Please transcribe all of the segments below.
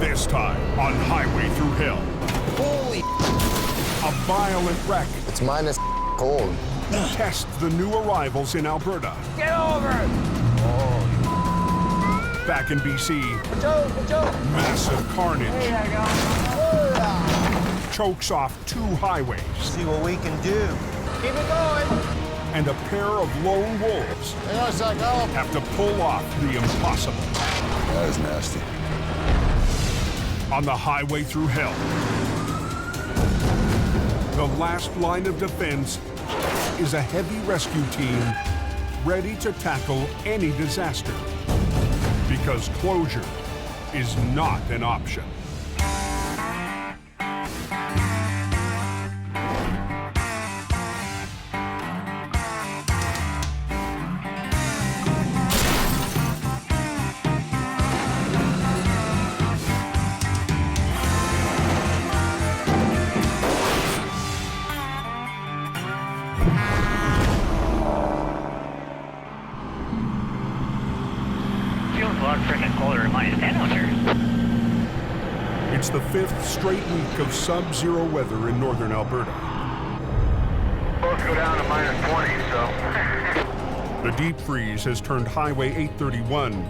This time on Highway Thru Hell. Holy! A violent wreck It's minus cold. tests the new arrivals in Alberta. Get over! Back in BC, massive carnage There you go. chokes off 2 highways See what we can do. Keep it going. and a pair of lone wolves have to pull off the impossible. That is nasty. On the Highway Thru Hell, the last line of defense is a heavy rescue team ready to tackle any disaster, because closure is not an option. Feels a lot freaking colder than minus 10 out here. It's the 5th straight week of sub-zero weather in northern Alberta. Both go down to minus 20, so. The deep freeze has turned Highway 831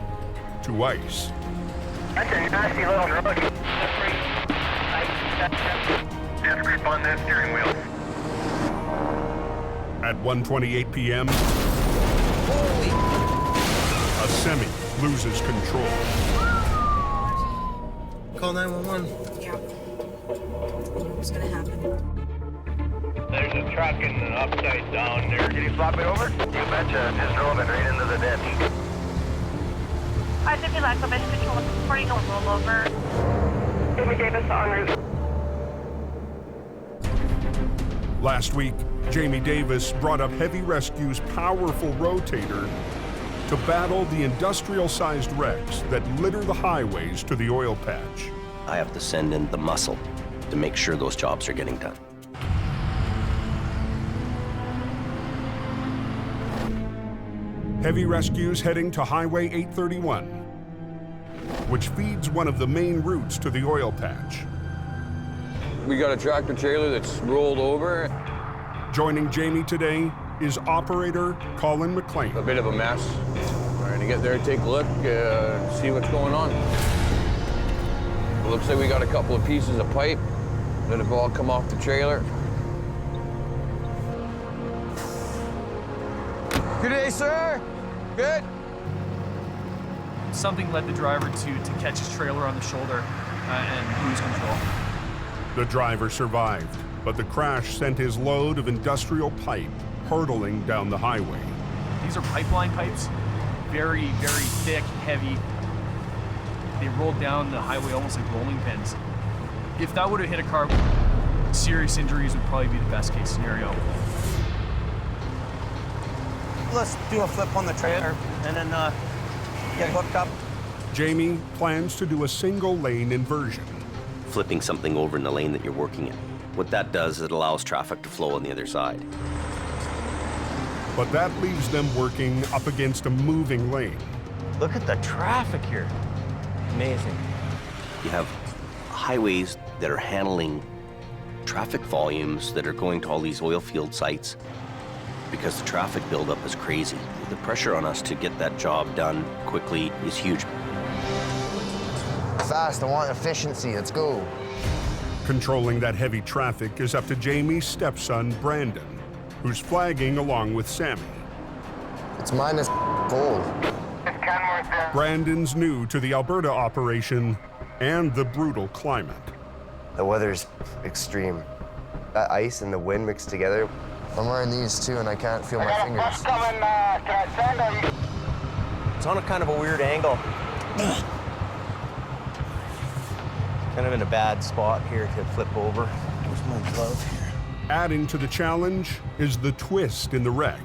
to ice. That's a nasty little road. You have to grip on that steering wheel. At 1:28 p.m., a semi loses control. Call 911. Yeah. What was gonna happen? There's a truck in the upside down there. Can you flop it over? You betcha. Just drove it right into the ditch. I think Pileup, Base Control, reporting on rollover. Jamie Davis en route. Last week, Jamie Davis brought up Heavy Rescue's powerful rotator to battle the industrial-sized wrecks that litter the highways to the oil patch. I have to send in the muscle to make sure those jobs are getting done. Heavy Rescue's heading to Highway 831, which feeds one of the main routes to the oil patch. We got a tractor trailer that's rolled over. Joining Jamie today is operator Colin McLean. A bit of a mess. Trying to get there, take a look, see what's going on. It looks like we got a couple of pieces of pipe that have all come off the trailer. Good day, sir. Good. Something led the driver to catch his trailer on the shoulder and lose control. The driver survived, but the crash sent his load of industrial pipe hurtling down the highway. These are pipeline pipes, very, very thick, heavy. They rolled down the highway almost like rolling pins. If that would have hit a car, serious injuries would probably be the best case scenario. Let's do a flip on the trailer and then get hooked up. Jamie plans to do a single lane inversion. Flipping something over in the lane that you're working in. What that does, it allows traffic to flow on the other side. But that leaves them working up against a moving lane. Look at the traffic here. Amazing. You have highways that are handling traffic volumes that are going to all these oil field sites because the traffic buildup is crazy. The pressure on us to get that job done quickly is huge. Fast, I want efficiency. Let's go. Controlling that heavy traffic is up to Jamie's stepson, Brandon, who's flagging along with Sammy. It's minus cold. Brandon's new to the Alberta operation and the brutal climate. The weather's extreme. That ice and the wind mixed together. I'm wearing these too, and I can't feel my fingers. It's on a kind of a weird angle. Kind of in a bad spot here to flip over. Where's my glove here? Adding to the challenge is the twist in the wreck.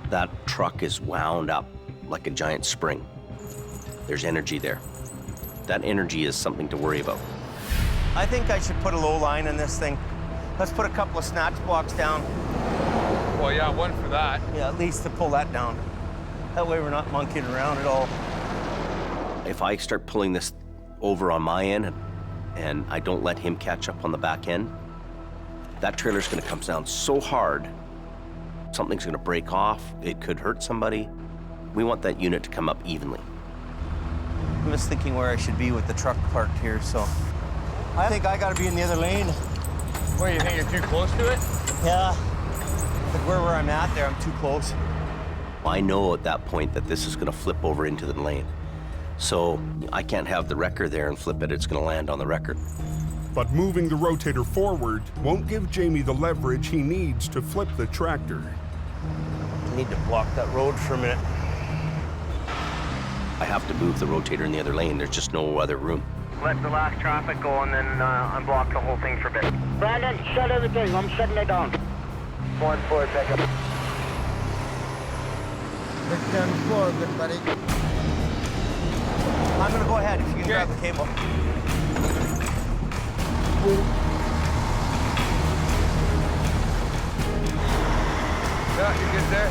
That truck is wound up like a giant spring. There's energy there. That energy is something to worry about. I think I should put a low line in this thing. Let's put a couple of snatch blocks down. Well, yeah, one for that. Yeah, at least to pull that down. That way we're not monkeying around at all. If I start pulling this over on my end and I don't let him catch up on the back end, that trailer's gonna come down so hard, something's gonna break off, it could hurt somebody. We want that unit to come up evenly. I'm just thinking where I should be with the truck parked here, so I think I gotta be in the other lane. What, you think you're too close to it? Yeah, like where I'm at there, I'm too close. I know at that point that this is gonna flip over into the lane. So I can't have the wrecker there and flip it, it's gonna land on the wrecker. But moving the rotator forward won't give Jamie the leverage he needs to flip the tractor. I need to block that road for a minute. I have to move the rotator in the other lane, there's just no other room. Let the last traffic go and then unblock the whole thing for a bit. Brandon, shut everything. I'm shutting it down. Going forward, pickup. Look down the floor, good buddy. I'm gonna go ahead if you can grab the cable. Yeah, you get there?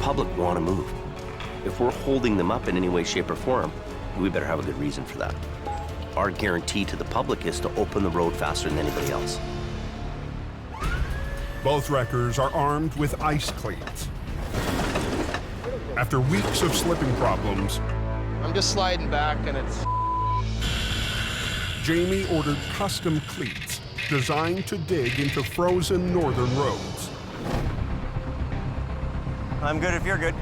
Public want to move. If we're holding them up in any way, shape, or form, we better have a good reason for that. Our guarantee to the public is to open the road faster than anybody else. Both wreckers are armed with ice cleats. After weeks of slipping problems, I'm just sliding back and it's... Jamie ordered custom cleats designed to dig into frozen northern roads. I'm good if you're good.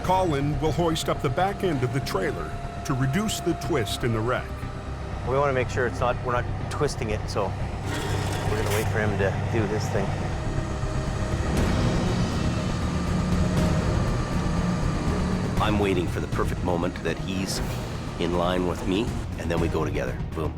Colin will hoist up the back end of the trailer to reduce the twist in the wreck. We want to make sure we're not twisting it, so we're gonna wait for him to do his thing. I'm waiting for the perfect moment that he's in line with me, and then we go together. Boom.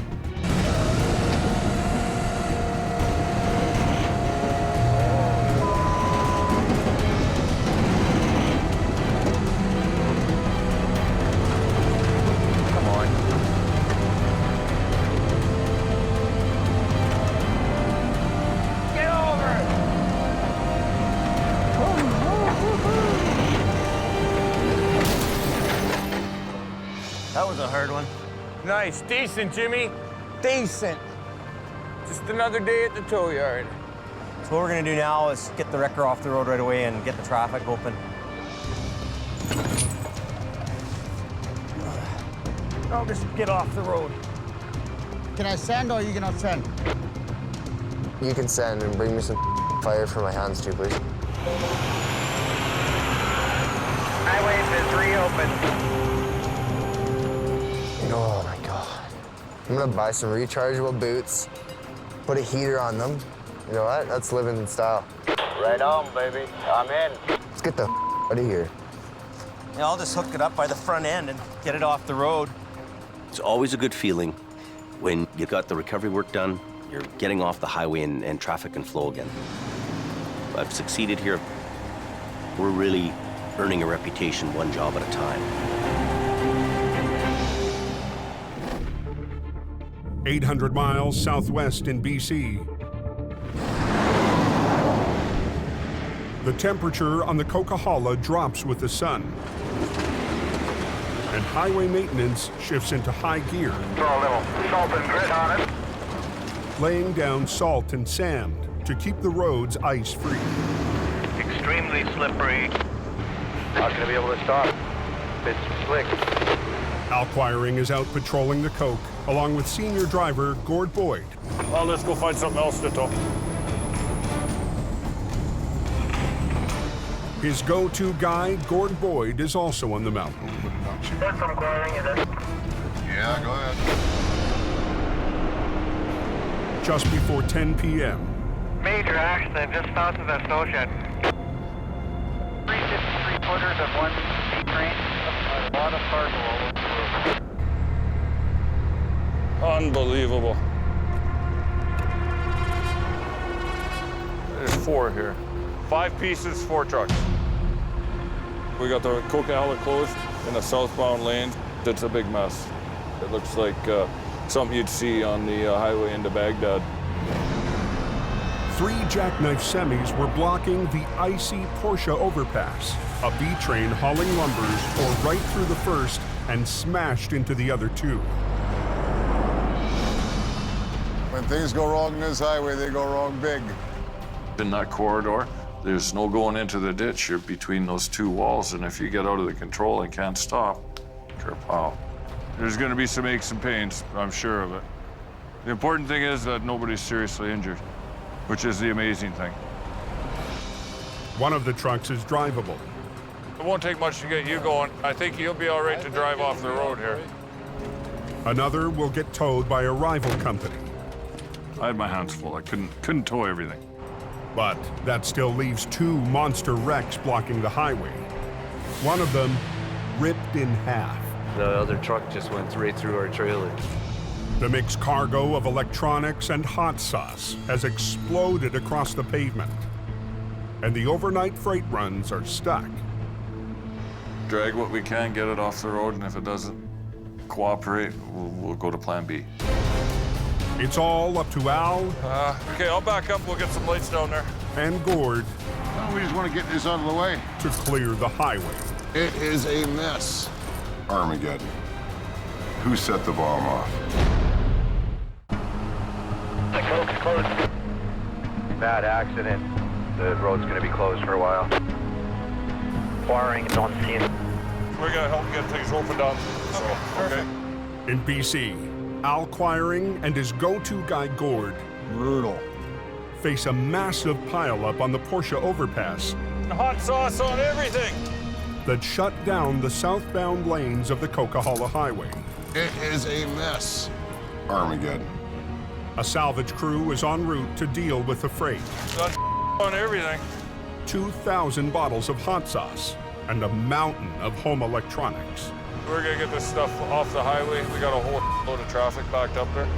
That was a hard one. Nice, decent, Jimmy. Decent. Just another day at the tow yard. So what we're gonna do now is get the wrecker off the road right away and get the traffic open. I'll just get off the road. Can I send or are you gonna send? You can send and bring me some fire for my hands too, please. Highway is reopened. Oh my God. I'm gonna buy some rechargeable boots, put a heater on them. You know what? That's living in style. Right on, baby. I'm in. Let's get the out of here. Yeah, I'll just hook it up by the front end and get it off the road. It's always a good feeling when you got the recovery work done, you're getting off the highway and traffic can flow again. I've succeeded here. We're really earning a reputation one job at a time. 800 miles southwest in BC. The temperature on the Coquihalla drops with the sun, and highway maintenance shifts into high gear, Throw a little salt and grit on it. laying down salt and sand to keep the roads ice-free. Extremely slippery. Not gonna be able to stop. It's slick. Al Quiring is out patrolling the Coke, along with senior driver Gord Boyd. Well, let's go find something else to tow. His go-to guy, Gord Boyd, is also on the mountain. There's some glaring in it. Yeah, go ahead. Just before 10 p.m., Major accident just south of that snow shed. 3 53-footers of 1 train. A lot of cargo all over the road. Unbelievable. There's 4 here. 5 pieces, 4 trucks. We got the Coquihalla closed in the southbound lane. It's a big mess. It looks like something you'd see on the highway into Baghdad. 3 jackknife semis were blocking the icy Porsche Overpass. A B train hauling lumbers tore right through the first and smashed into the other 2. When things go wrong in this highway, they go wrong big. In that corridor, there's no going into the ditch. You're between those 2 walls, and if you get out of the control and can't stop, kerpow. There's gonna be some aches and pains, I'm sure of it. The important thing is that nobody's seriously injured, which is the amazing thing. One of the trucks is drivable. It won't take much to get you going. I think you'll be all right to drive off the road here. Another will get towed by a rival company. I had my hands full. I couldn't tow everything. But that still leaves 2 monster wrecks blocking the highway. One of them ripped in half. The other truck just went right through our trailer. The mixed cargo of electronics and hot sauce has exploded across the pavement. And the overnight freight runs are stuck. Drag what we can, get it off the road, and if it doesn't cooperate, we'll go to plan B. It's all up to Al. Okay, I'll back up. We'll get some lights down there. And Gord. Well, we just want to get this out of the way. To clear the highway. It is a mess. Armageddon. Who set the bomb off? The coke's closed. Bad accident. The road's gonna be closed for a while. Wiring is on scene. We're gonna help get things opened up. Okay. In BC, Al Quiring and his go-to guy Gord Brutal. face a massive pileup on the Porsche Overpass Hot sauce on everything. that shut down the southbound lanes of the Coquihalla Highway. It is a mess. Armageddon. A salvage crew is en route to deal with the freight. Got on everything. 2,000 bottles of hot sauce and a mountain of home electronics. We're gonna get this stuff off the highway. We got a whole load of traffic backed up there.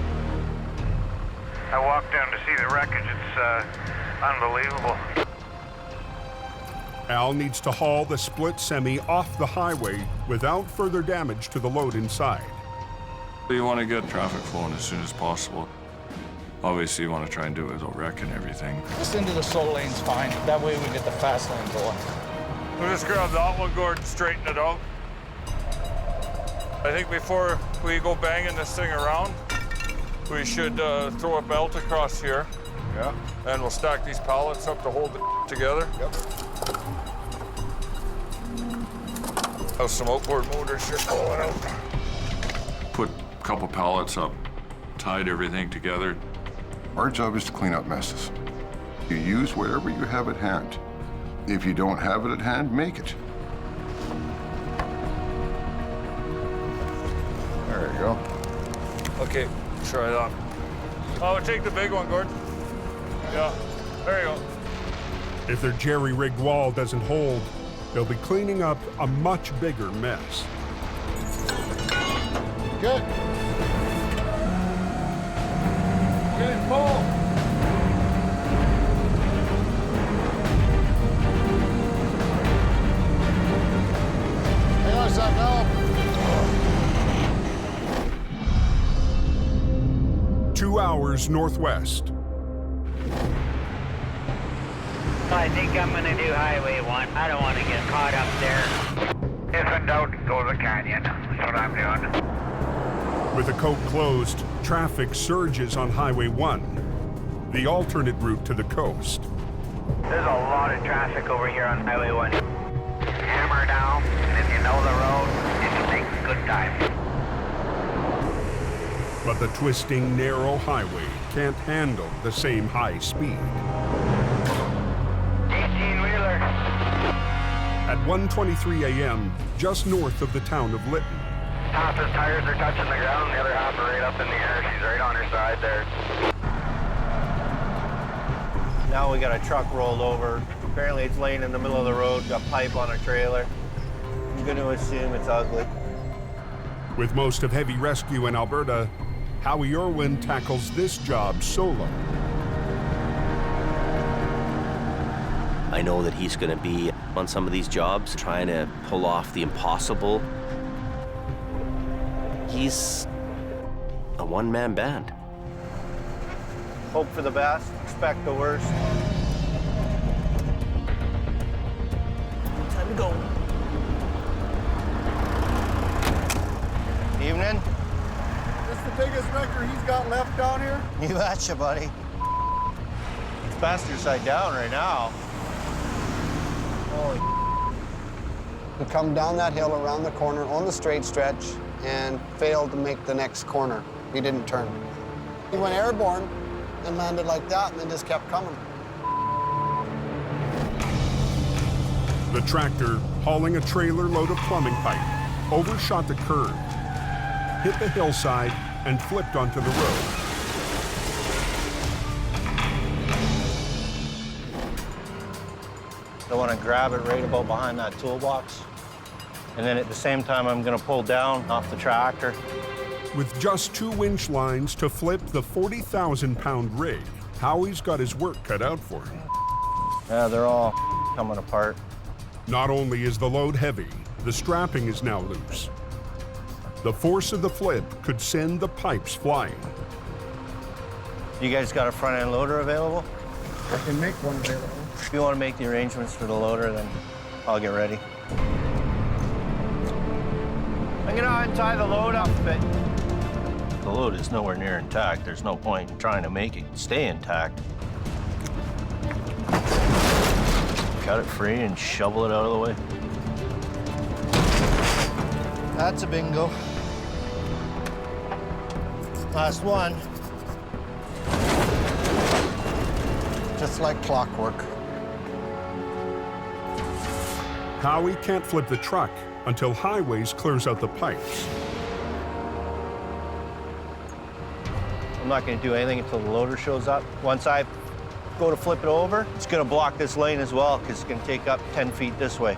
I walked down to see the wreckage. It's unbelievable. Al needs to haul the split semi off the highway without further damage to the load inside. You want to get traffic flowing as soon as possible. Obviously, you want to try and do it without wrecking everything. Just into the slow lane's fine. That way we get the fast lane going. We'll just grab that one, Gordon, straighten it out. I think before we go banging this thing around, we should throw a belt across here. Yeah. And we'll stack these pallets up to hold it together. Yep. Have some outboard motors here going out. Put a couple pallets up, tied everything together. Our job is to clean up messes. You use whatever you have at hand. If you don't have it at hand, make it. There you go. Okay, try that. Oh, take the big one, Gordon. Yeah, there you go. If their jerry-rigged wall doesn't hold, they'll be cleaning up a much bigger mess. Good. Okay, pull. Hang on a sec, Al. 2 hours northwest. I think I'm gonna do Highway 1. I don't want to get caught up there. If in doubt, go to the canyon. That's what I'm doing. With the coke closed, traffic surges on Highway 1, the alternate route to the coast. There's a lot of traffic over here on Highway 1. Hammer down, and if you know the road, it takes a good time. But the twisting, narrow highway can't handle the same high speed. 18-wheeler. At 1:23 a.m., just north of the town of Lytton, Half his tires are touching the ground, the other half are right up in the air. She's right on her side there. Now we got a truck rolled over. Apparently it's laying in the middle of the road, got pipe on a trailer. I'm gonna assume it's ugly. with most of heavy rescue in Alberta, Howie Irwin tackles this job solo. I know that he's going to be on some of these jobs trying to pull off the impossible. He's a one-man band. Hope for the best, expect the worst. Time to go. Evening. This the biggest wrecker he's got left down here? You betcha, buddy. It's faster side down right now. Holy. We come down that hill around the corner on the straight stretch and failed to make the next corner. He didn't turn. He went airborne and landed like that and then just kept coming. The tractor, hauling a trailer load of plumbing pipe, overshot the curb, hit the hillside, and flipped onto the road. I want to grab it right about behind that toolbox. And then at the same time, I'm going to pull down off the tractor. With just 2 winch lines to flip the 40,000-pound rig, Howie's got his work cut out for him. Yeah, they're all coming apart. Not only is the load heavy, the strapping is now loose. The force of the flip could send the pipes flying. You guys got a front-end loader available? I can make one available. If you want to make the arrangements for the loader, then I'll get ready. I'm going to untie the load up a bit. The load is nowhere near intact. There's no point in trying to make it stay intact. Cut it free and shovel it out of the way. That's a bingo. Last one. Just like clockwork. Howie can't flip the truck until Highways clears out the pipes. I'm not going to do anything until the loader shows up. Once I go to flip it over, it's going to block this lane as well because it's going to take up 10 feet this way.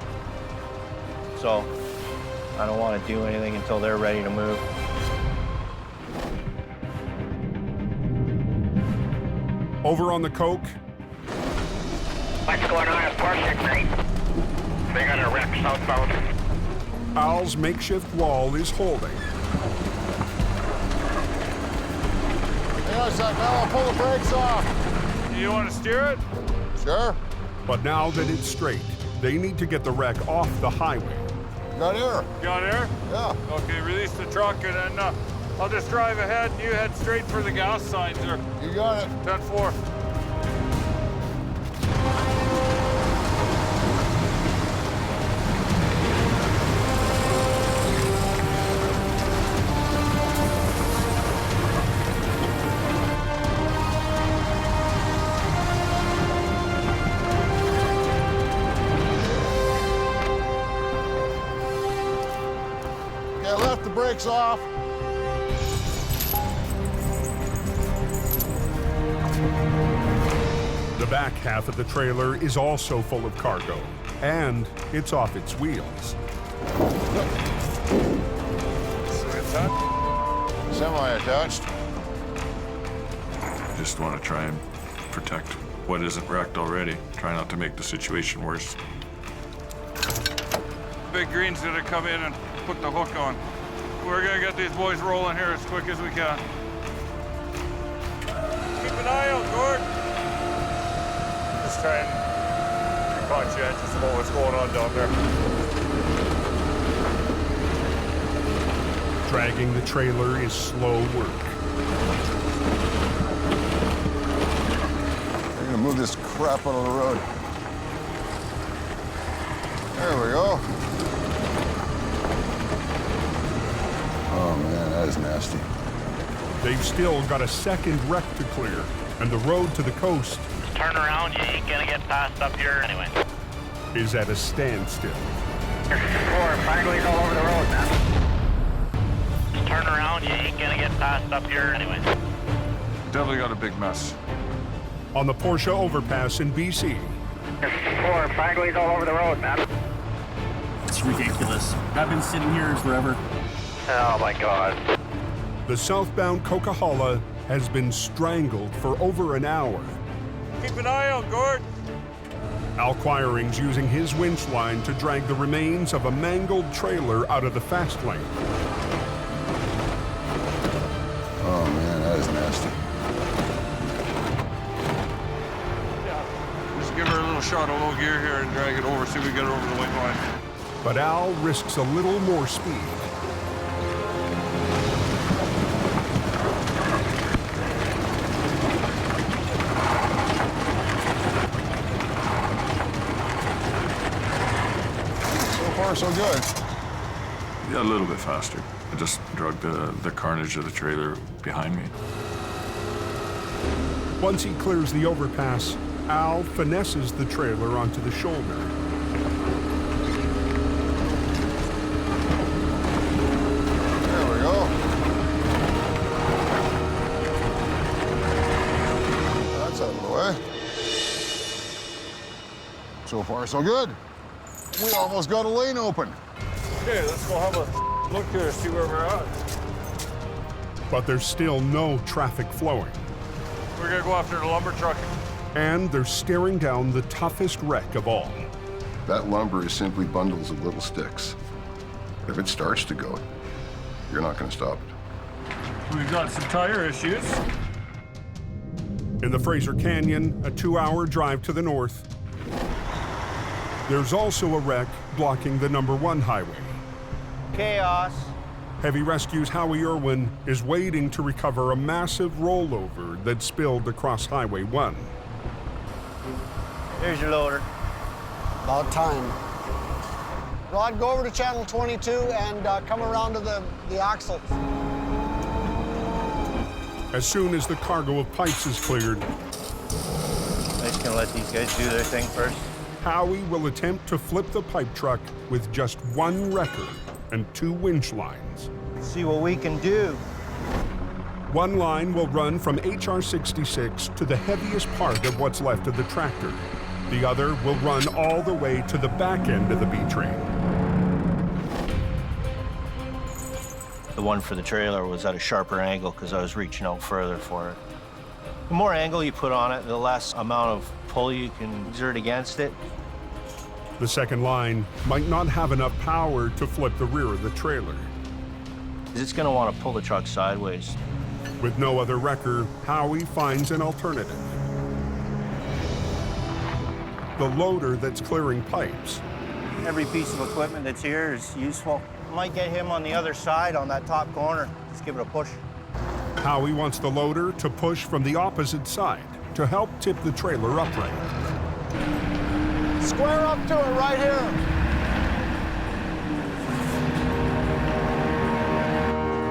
So I don't want to do anything until they're ready to move. Over on the Coke, What's going on at Porsche, mate? They got a wreck southbound. Al's makeshift wall is holding. Hang on a sec, now I'll pull the brakes off. You want to steer it? Sure. But now that it's straight, they need to get the wreck off the highway. Got air. Got air? Yeah. Okay, release the truck and then I'll just drive ahead and you head straight for the gas signs there. You got it. 10-4. Okay, I left the brakes off. The back half of the trailer is also full of cargo, and it's off its wheels. Semi-attached. Just want to try and protect what isn't wrecked already. Try not to make the situation worse. Big Green's gonna come in and put the hook on. We're gonna get these boys rolling here as quick as we can. Keep an eye out, Gord. Just try and be conscientious about what's going on down there. Dragging the trailer is slow work. We're gonna move this crap out of the road. There we go. Oh man, that is nasty. They've still got a second wreck to clear, and the road to the coast Turn around, you ain't gonna get past up here anyway. is at a standstill. 4, Fragley's all over the road, man. Turn around, you ain't gonna get past up here anyway. Definitely got a big mess. On the Porsche Overpass in BC, 4, Fragley's all over the road, man. It's ridiculous. I've been sitting here forever. Oh my God. the southbound Coquihalla has been strangled for over an hour. Keep an eye out, Gord. Al Quiring's using his winch line to drag the remains of a mangled trailer out of the fast lane. Oh man, that is nasty. shot of low gear here and drag it over, see if we get it over the white line. But Al risks a little more speed. So far, so good. Yeah, a little bit faster. I just dragged the carnage of the trailer behind me. Once he clears the overpass, Al finesses the trailer onto the shoulder. There we go. That's out of the way. So far, so good. We almost got a lane open. Okay, let's go have a look here, see where we're at. But there's still no traffic flowing. We're gonna go after the lumber truck. And they're staring down the toughest wreck of all. That lumber is simply bundles of little sticks. If it starts to go, you're not going to stop it. We've got some tire issues. In the Fraser Canyon, a 2-hour drive to the north, there's also a wreck blocking the #1 highway. Chaos. Heavy Rescue's Howie Irwin is waiting to recover a massive rollover that spilled across Highway 1. There's your loader. About time. Rod, go over to channel 22 and come around to the axle. As soon as the cargo of pipes is cleared, I'm just gonna let these guys do their thing first. Howie will attempt to flip the pipe truck with just 1 wrecker and 2 winch lines. See what we can do. One line will run from HR 66 to the heaviest part of what's left of the tractor. The other will run all the way to the back end of the B-train. The one for the trailer was at a sharper angle because I was reaching out further for it. The more angle you put on it, the less amount of pull you can exert against it. The second line might not have enough power to flip the rear of the trailer. It's gonna want to pull the truck sideways. With no other wrecker, Howie finds an alternative. The loader that's clearing pipes. Every piece of equipment that's here is useful. Might get him on the other side on that top corner. Just give it a push. Howie wants the loader to push from the opposite side to help tip the trailer upright. Square up to it right here.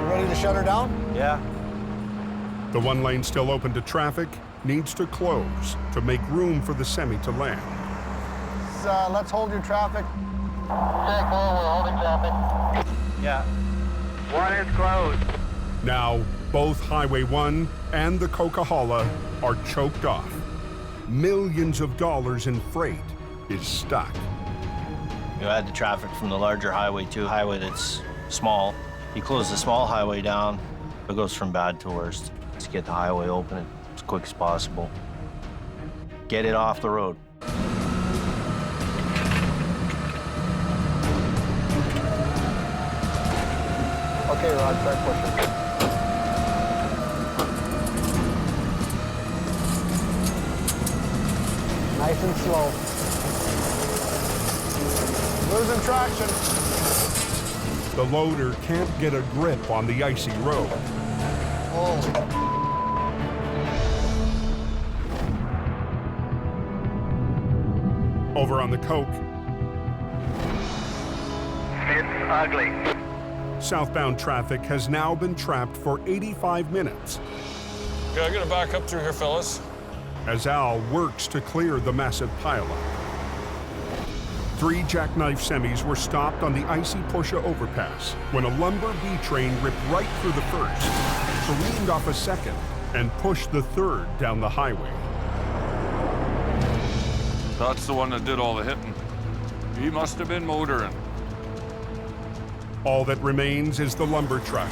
Ready to shut her down? Yeah. The one lane still open to traffic needs to close to make room for the semi to land. Let's hold your traffic. Check, we're holding traffic. Yeah. 1 is closed. Now, both Highway 1 and the Coquihalla are choked off. Millions of dollars in freight is stuck. You add the traffic from the larger highway to a highway that's small. You close the small highway down, it goes from bad to worse. Just get the highway open as quick as possible. Get it off the road. Okay, Rod, start pushing. Nice and slow. Losing traction. The loader can't get a grip on the icy road. Oh. Over on the Coke, It's ugly. southbound traffic has now been trapped for 85 minutes Okay, I'm gonna back up through here, fellas. as Al works to clear the massive pileup. 3 jackknife semis were stopped on the icy Porsche overpass when a lumber B-train ripped right through the first, careened off a second, and pushed the third down the highway. That's the one that did all the hitting. He must have been motoring. All that remains is the lumber truck.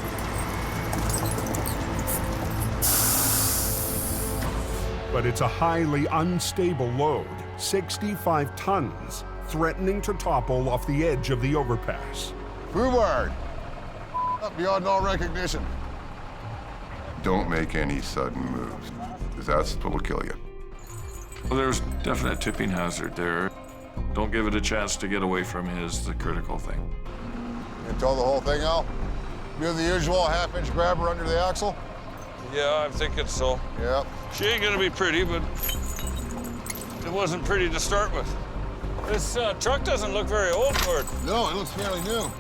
But it's a highly unstable load, 65 tons, threatening to topple off the edge of the overpass. Rhubarb. Up beyond all recognition. Don't make any sudden moves, because that's what'll kill you. Well, there's definite tipping hazard there. Don't give it a chance to get away from you is the critical thing. You tow the whole thing out? Do the usual half-inch grabber under the axle? Yeah, I'm thinking so. Yep. She ain't gonna be pretty, but it wasn't pretty to start with. This truck doesn't look very old for it. No, it looks fairly new.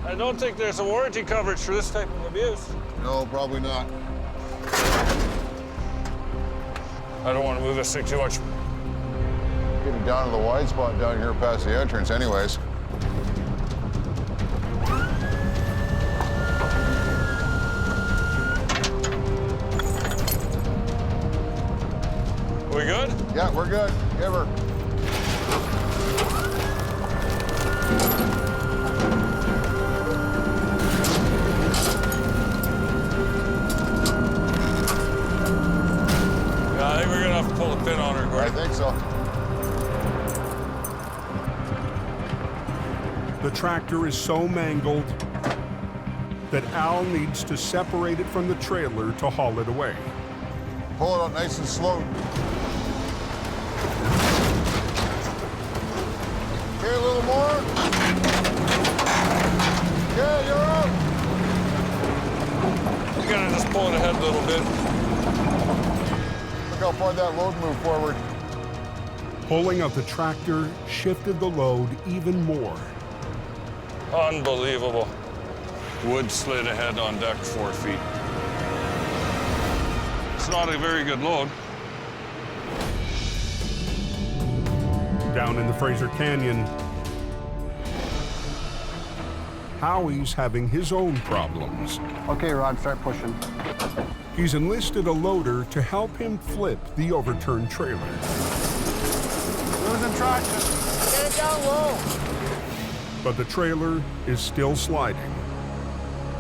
I don't think there's a warranty coverage for this type of abuse. No, probably not. I don't want to move this thing too much. Getting down to the wide spot down here past the entrance anyways. We good? Yeah, we're good. Give her. Yeah, I think we're gonna have to pull a pin on her, Gordon. I think so. The tractor is so mangled that Al needs to separate it from the trailer to haul it away. Pull it out nice and slow. Okay, a little more. Yeah, you're out. We're gonna just pull it ahead a little bit. Look how far that load moved forward. Pulling of the tractor shifted the load even more. Unbelievable. Wood slid ahead on deck 4 feet. It's not a very good load. Down in the Fraser Canyon, Howie's having his own problems. Okay, Rod, start pushing. He's enlisted a loader to help him flip the overturned trailer. Losing traction. Get it down low. But the trailer is still sliding.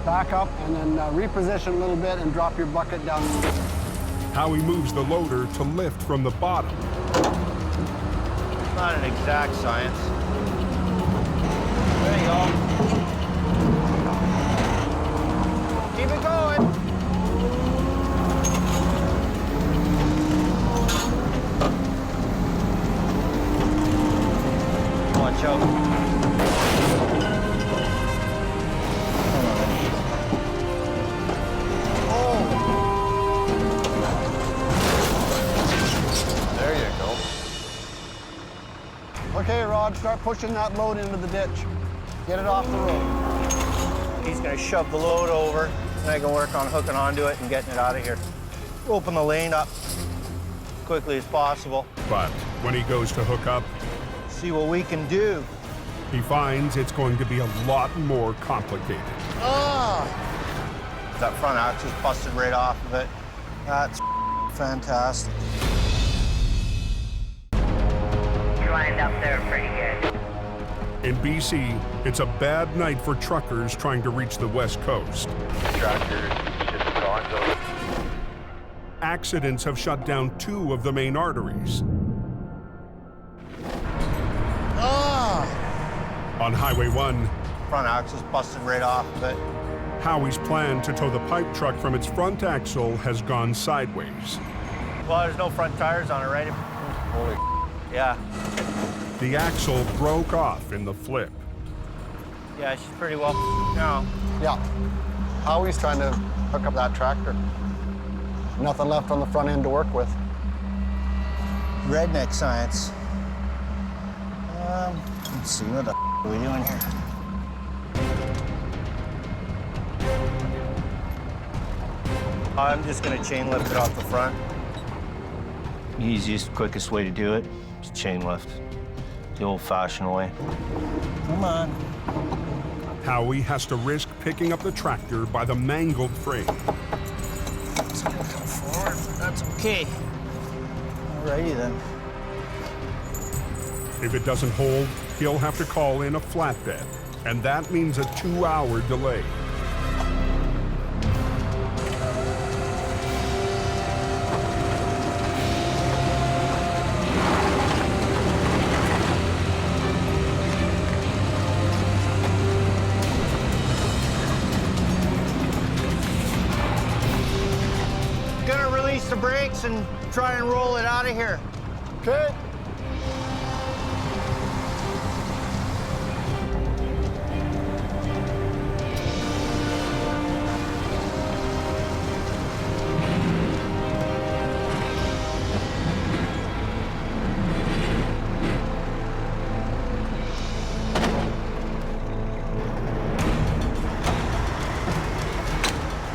Back up and then reposition a little bit and drop your bucket down. Howie moves the loader to lift from the bottom. Not an exact science. There you go. Keep it going. Watch out. There you go. Okay, Rod, start pushing that load into the ditch. Get it off the road. He's gonna shove the load over, and I can work on hooking onto it and getting it out of here. Open the lane up as quickly as possible. But when he goes to hook up, see what we can do. He finds it's going to be a lot more complicated. Ah! That front axle's busted right off of it. That's fantastic. You lined up there pretty good. In BC, it's a bad night for truckers trying to reach the West Coast. Accidents have shut down 2 of the main arteries. Ah! On Highway 1, front axle's busted right off of it. Howie's plan to tow the pipe truck from its front axle has gone sideways. Well, there's no front tires on it, right? Holy yeah. The axle broke off in the flip. Yeah, she's pretty well now. Yeah. Howie's trying to hook up that tractor. Nothing left on the front end to work with. Redneck science. Let's see, what the are we doing here? I'm just gonna chain lift it off the front. Easiest, quickest way to do it is chain lift. The old-fashioned way. Come on. Howie has to risk picking up the tractor by the mangled frame. It's gonna come forward, but that's okay. Alrighty then. If it doesn't hold, he'll have to call in a flatbed, and that means a 2-hour delay. Gonna release the brakes and try and roll it out of here. Okay.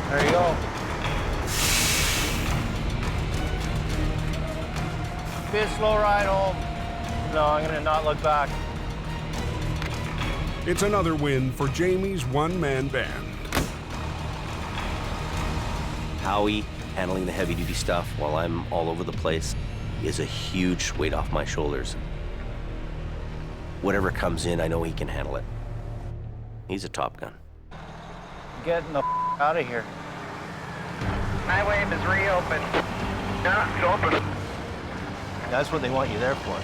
There you go. Be a slow ride home. No, I'm gonna not look back. It's another win for Jamie's one-man band. Howie handling the heavy-duty stuff while I'm all over the place is a huge weight off my shoulders. Whatever comes in, I know he can handle it. He's a Top Gun. Getting the out of here. Highway is reopened. Yeah, it's open. That's what they want you there for.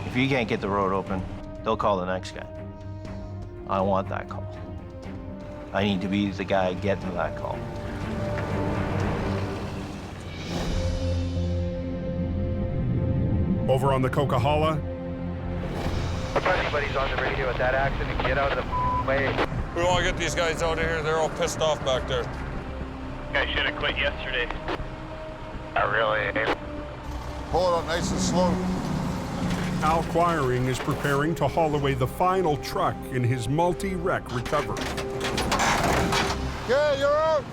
If you can't get the road open, they'll call the next guy. I want that call. I need to be the guy getting that call. Over on the Coquihalla, If anybody's on the radio with that accident, get out of the way. We want to get these guys out of here. They're all pissed off back there. I should have quit yesterday. I really. Pull it up nice and slow. Al Quiring is preparing to haul away the final truck in his multi-wreck recovery. Okay, you're out.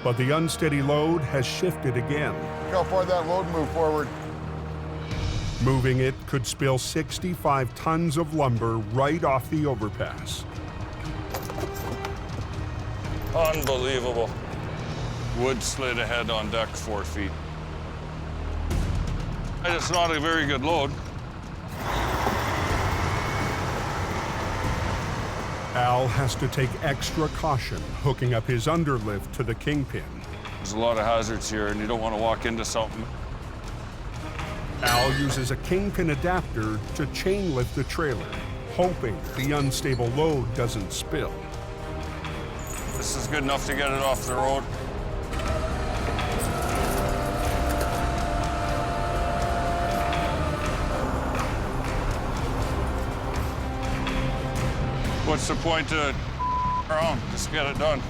But the unsteady load has shifted again. Look how far that load moved forward. Moving it could spill 65 tons of lumber right off the overpass. Unbelievable. Wood slid ahead on deck 4 feet. And it's not a very good load. Al has to take extra caution hooking up his underlift to the kingpin. There's a lot of hazards here, and you don't want to walk into something. Al uses a kingpin adapter to chain lift the trailer, hoping the unstable load doesn't spill. This is good enough to get it off the road. What's the point to around? Just get it done.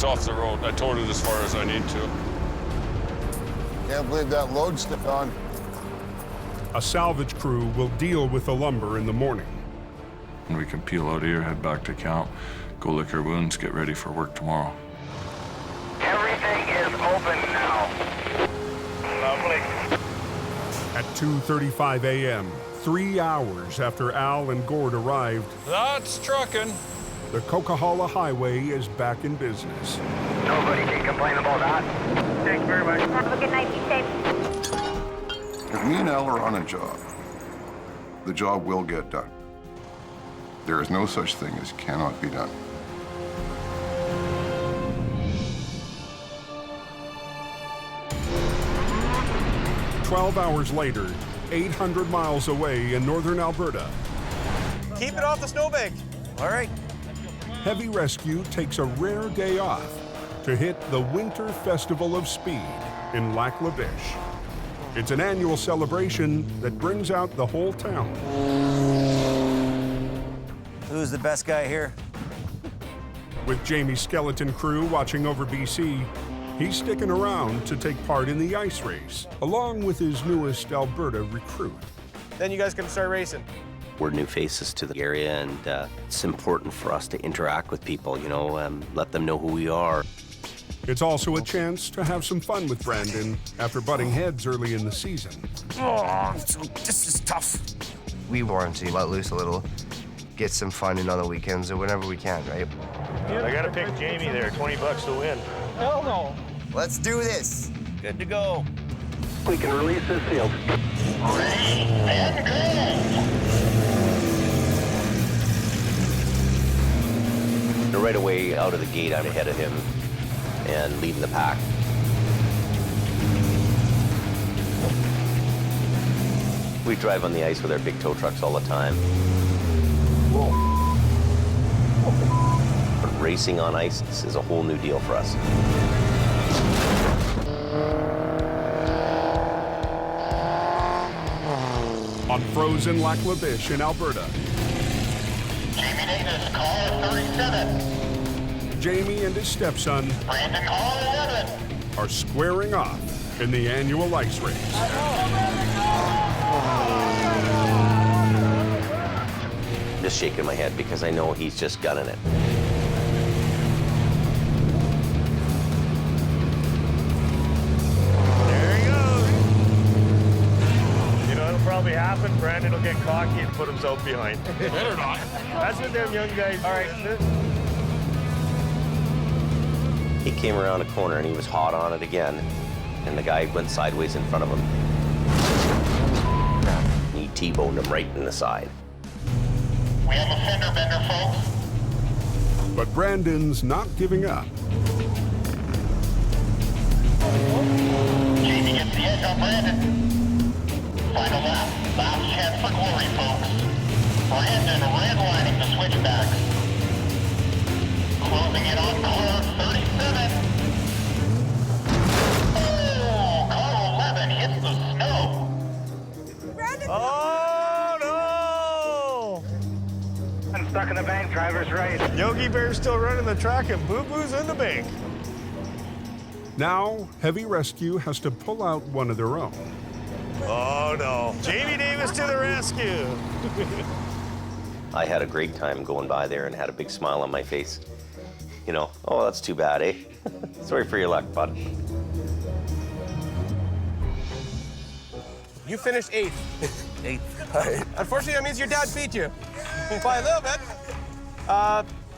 Off the road. I towed it as far as I need to. Can't believe that load stepped on. A salvage crew will deal with the lumber in the morning. And we can peel out here, head back to camp, go lick our wounds, get ready for work tomorrow. Everything is open now. Lovely. At 2:35 a.m., 3 hours after Al and Gord arrived, That's trucking. the Coquihalla Highway is back in business. Nobody can complain about that. Thanks very much. Have a good night. Be safe. If me and Al are on a job, the job will get done. There is no such thing as cannot be done. "12 hours later, 800 miles away in northern Alberta, Keep it off the snowbank. All right. Heavy Rescue takes a rare day off to hit the Winter Festival of Speed in Lac La Biche. It's an annual celebration that brings out the whole town. Who's the best guy here? With Jamie's skeleton crew watching over BC, he's sticking around to take part in the ice race, along with his newest Alberta recruit. Then you guys can start racing. We're new faces to the area, and it's important for us to interact with people, you know, let them know who we are. It's also a chance to have some fun with Brandon after butting heads early in the season. Oh, this is tough. We want to let loose a little, get some fun in on the weekends or whenever we can, right? I gotta pick Jamie there, 20 bucks to win. Hell no. Let's do this. Good to go. We can release this field. And right away out of the gate, I'm ahead of him and leading the pack. We drive on the ice with our big tow trucks all the time. But racing on ice is a whole new deal for us. On frozen Lac La Biche in Alberta. Jamie Davis, caller 37. Jamie and his stepson Brandon, caller 11. are squaring off in the annual ice race. Just shaking my head because I know he's just gunning it. There he goes. You know what'll probably happen? Brandon will get cocky and put himself behind. Better not. That's what them young guys. All right. He came around a corner and he was hot on it again, and the guy went sideways in front of him. And he T-boned him right in the side. We have a fender bender, folks. But Brandon's not giving up. Jamie gets the edge on Brandon. Final lap. Last chance for glory, folks. Brandon redlining the switchbacks. Closing in on car 37. Oh, car 11 hits the snow. Oh, no! I'm stuck in the bank, driver's right. Yogi Bear's still running the track and Boo Boo's in the bank. Now, Heavy Rescue has to pull out one of their own. Oh, no. Jamie Davis to the rescue. I had a great time going by there and had a big smile on my face. You know, oh, that's too bad, eh? Sorry for your luck, bud. You finished 8th. 8th. Unfortunately, that means your dad beat you by a little bit.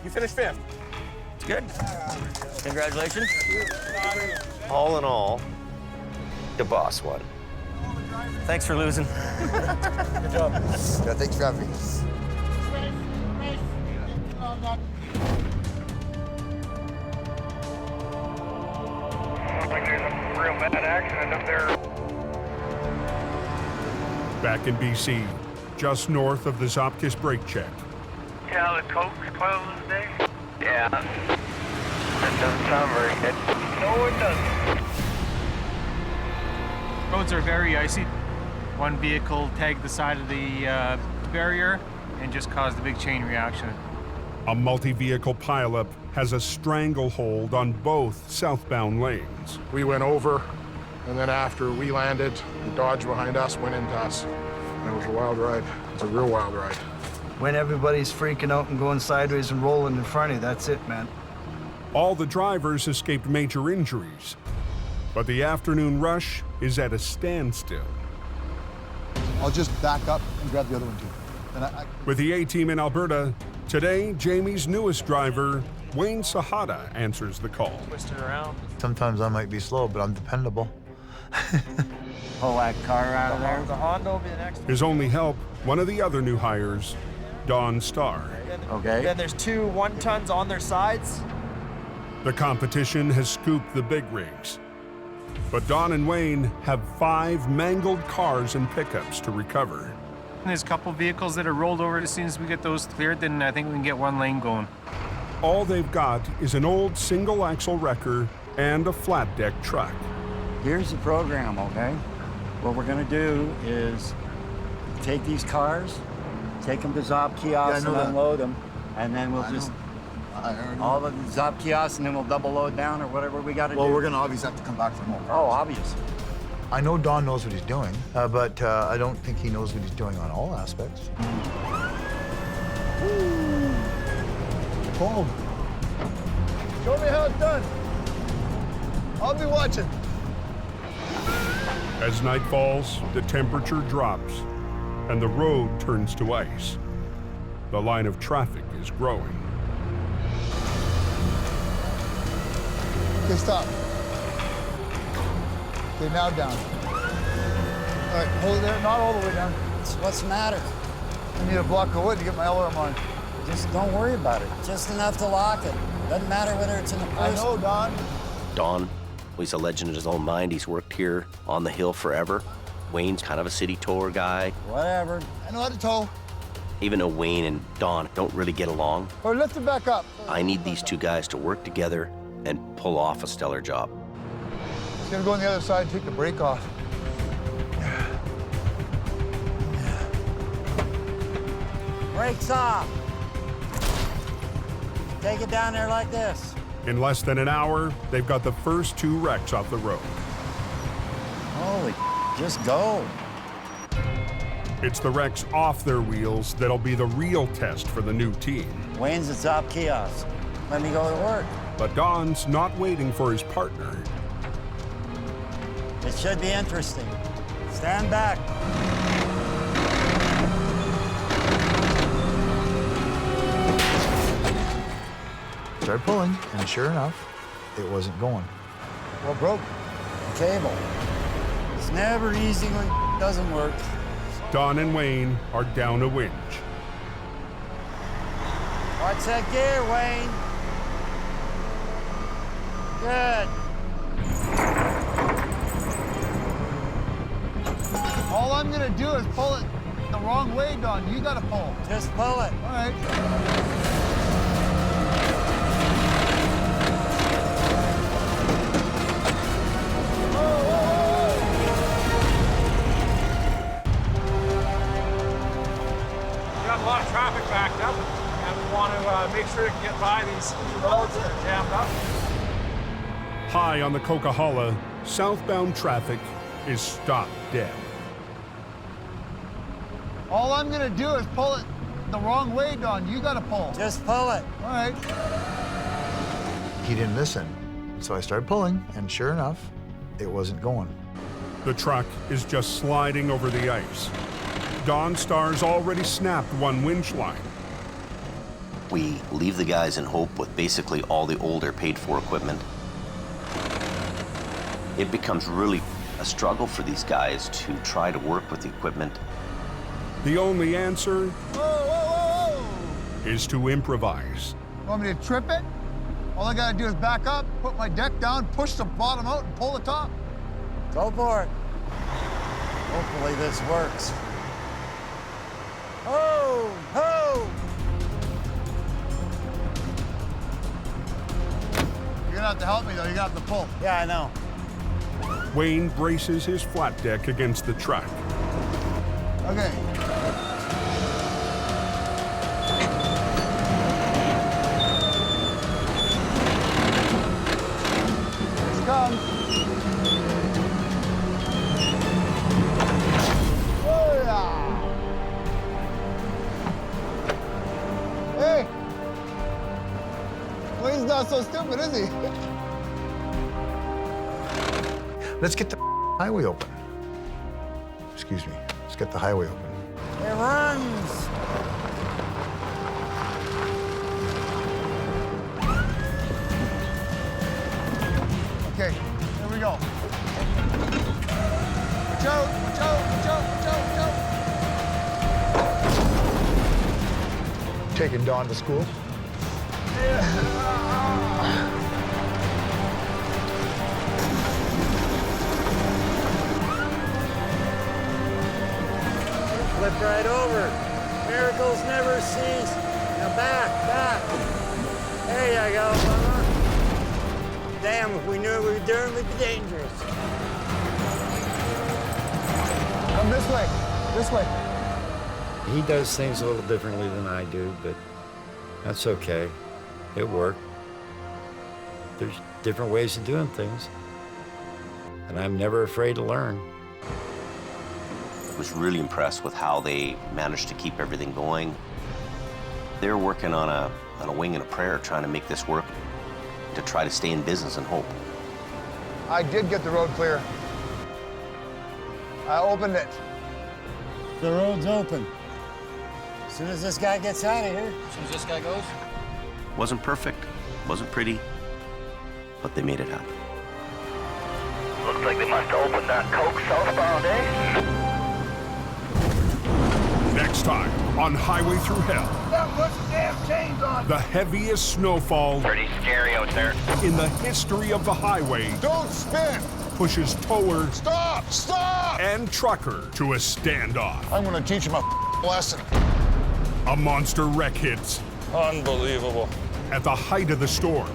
You finished 5th. It's good. Congratulations. All in all, the boss won. Thanks for losing. Good job. Yeah, thanks for having me. Looks like there's a real bad accident up there. Back in BC, just north of the Zopkis brake check. Yeah, the Coke's closed today. Yeah. That doesn't sound very good. No, it doesn't. Roads are very icy. One vehicle tagged the side of the barrier and just caused a big chain reaction. A multi-vehicle pileup has a stranglehold on both southbound lanes. We went over, and then after we landed, the Dodge behind us went into us. And it was a wild ride. It's a real wild ride. When everybody's freaking out and going sideways and rolling in front of you, that's it, man. All the drivers escaped major injuries, but the afternoon rush is at a standstill. I'll just back up and grab the other one too. And With the A-team in Alberta, today Jamie's newest driver, Wayne Sahada, answers the call. Twist it around. Sometimes I might be slow, but I'm dependable. Pull that car out of there. The Honda will be the next one. His only help, one of the other new hires, Don Starr. Okay. Then there's 2 1-tons on their sides. The competition has scooped the big rigs. But Don and Wayne have 5 mangled cars and pickups to recover. There's a couple vehicles that are rolled over. As soon as we get those cleared, then I think we can get 1 lane going. All they've got is an old single-axle wrecker and a flat-deck truck. Here's the program, okay? What we're gonna do is take these cars, take them to Zop kiosks and unload them, and then we'll just all the Zop kiosks, and then we'll double load down or whatever we gotta do. Well, we're gonna obviously have to come back for more cars. Oh, obvious. I know Don knows what he's doing, but I don't think he knows what he's doing on all aspects. Cold. Show me how it's done. I'll be watching. As night falls, the temperature drops, and the road turns to ice. The line of traffic is growing. Okay, stop. Okay, now down. All right, hold it there, not all the way down. What's the matter? I need a block of wood to get my alarm on. Just don't worry about it. Just enough to lock it. Doesn't matter whether it's in the first. I know, Don. Don, well, he's a legend in his own mind. He's worked here on the hill forever. Wayne's kind of a city tour guy. Whatever. I know how to tow. Even though Wayne and Don don't really get along, Or lift it back up. I need these two guys to work together and pull off a stellar job. He's gonna go on the other side and take the brake off. Brakes off. Take it down there like this. In less than an hour, they've got the first 2 wrecks off the road. Holy, just go. It's the wrecks off their wheels that'll be the real test for the new team. Wayne's the top kiosk. Let me go to work. But Don's not waiting for his partner. It should be interesting. Stand back. Started pulling, and sure enough, it wasn't going. What broke? The cable. It's never easy when it doesn't work. Don and Wayne are down a winch. Watch that gear, Wayne. Good. All I'm gonna do is pull it the wrong way, Don. You gotta pull. Just pull it. All right. Got a lot of traffic backed up, and we want to make sure we can get by these roads that are jammed up. High on the Coquihalla, southbound traffic is stopped dead. All I'm gonna do is pull it the wrong way, Don. You gotta pull. Just pull it. All right. He didn't listen. So I started pulling, and sure enough, it wasn't going. The truck is just sliding over the ice. Don Star's already snapped one winch line. We leave the guys in Hope with basically all the older paid-for equipment. It becomes really a struggle for these guys to try to work with the equipment. The only answer is to improvise. You want me to trip it? All I gotta do is back up, put my deck down, push the bottom out, and pull the top. Go for it. Hopefully this works. Oh, ho! You're gonna have to help me, though. You're gonna have to pull. Yeah, I know. Wayne braces his flat deck against the truck. Okay. Here it comes. Oh, yeah. Hey. Wayne's not so stupid, is he? Let's get the highway open. Excuse me. Let's get the highway open. It runs. Okay, here we go. Watch out, watch out, watch out, watch out, watch out. Taking Dawn to school. Flip right over. Miracles never cease. Now back, back. There you go. Damn, if we knew what we were doing, we'd be dangerous. Come this way, this way. He does things a little differently than I do, but that's okay. It worked. There's different ways of doing things, and I'm never afraid to learn. I was really impressed with how they managed to keep everything going. They're working on a wing and a prayer, trying to make this work, to try to stay in business and hope. I did get the road clear. I opened it. The road's open. As soon as this guy gets out of here. As soon as this guy goes. Wasn't perfect, wasn't pretty, but they made it happen. Looks like they must have opened that Coke southbound, eh? Next Next time on Highway Thru Hell. Now put some damn chains on. The heaviest snowfall Pretty scary out there. in the history of the highway Don't spin! pushes tower Stop! Stop! and trucker to a standoff. I'm gonna teach him a lesson. A monster wreck hits Unbelievable. at the height of the storm,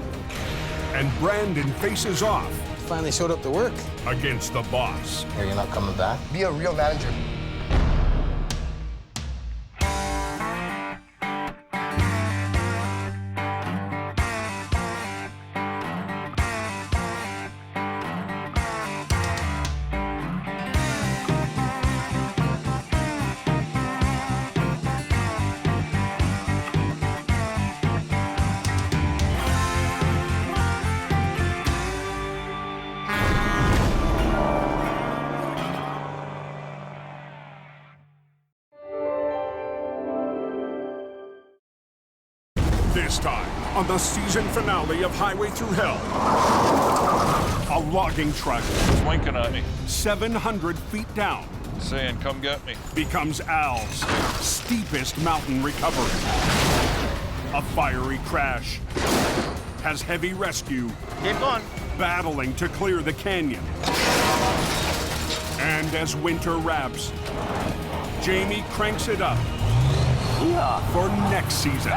and Brandon faces off Finally showed up to work. against the boss. Are you not coming back? Be a real manager. This time, on the season finale of Highway Thru Hell, a logging truck It's winking at me, 700 feet down saying, come get me. becomes Al's steepest mountain recovery. A fiery crash has heavy rescue Keep going. battling to clear the canyon. And as winter wraps, Jamie cranks it up for next season.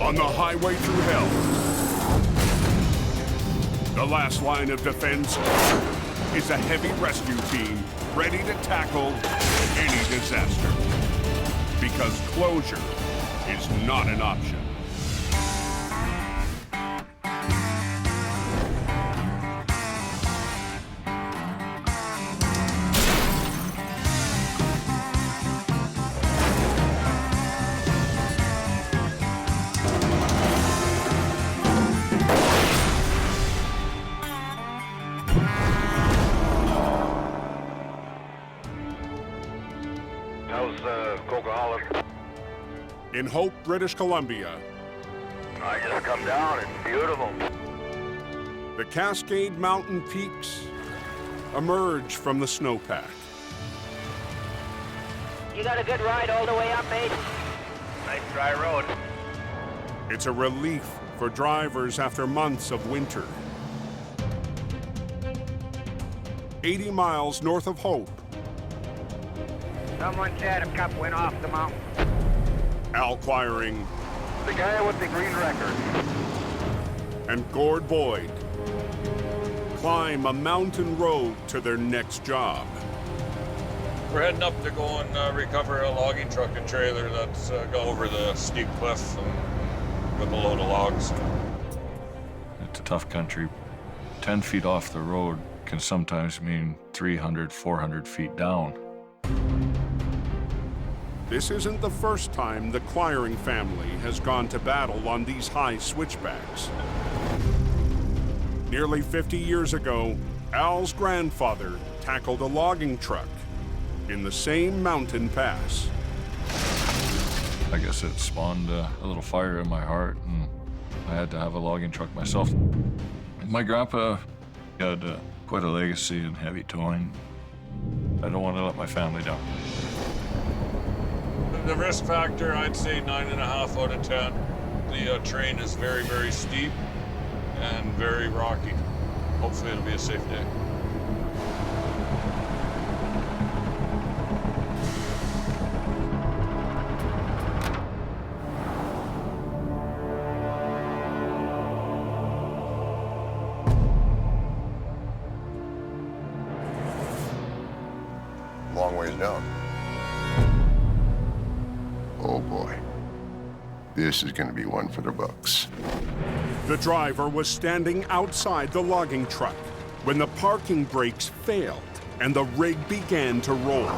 On the Highway Thru Hell, the last line of defense is a heavy rescue team ready to tackle any disaster. Because closure is not an option. How's Coquihalla? In Hope, British Columbia, I just come down. It's beautiful. the Cascade Mountain peaks emerge from the snowpack. You got a good ride all the way up, mate? Nice dry road. It's a relief for drivers after months of winter. 80 miles north of Hope, Someone said a cup went off the mountain. Al Quiring The guy with the green record. and Gord Boyd climb a mountain road to their next job. We're heading up to go and recover a logging truck and trailer that's gone over the steep cliff and with a load of logs. It's a tough country. 10 feet off the road can sometimes mean 300, 400 feet down. This isn't the first time the Quiring family has gone to battle on these high switchbacks. Nearly 50 years ago, Al's grandfather tackled a logging truck in the same mountain pass. I guess it spawned a little fire in my heart, and I had to have a logging truck myself. My grandpa had quite a legacy in heavy towing. I don't want to let my family down. The risk factor, I'd say 9.5 out of 10. The terrain is very, very steep and very rocky. Hopefully it'll be a safe day. Long ways down. Oh boy. This is gonna be one for the books. The driver was standing outside the logging truck when the parking brakes failed and the rig began to roll.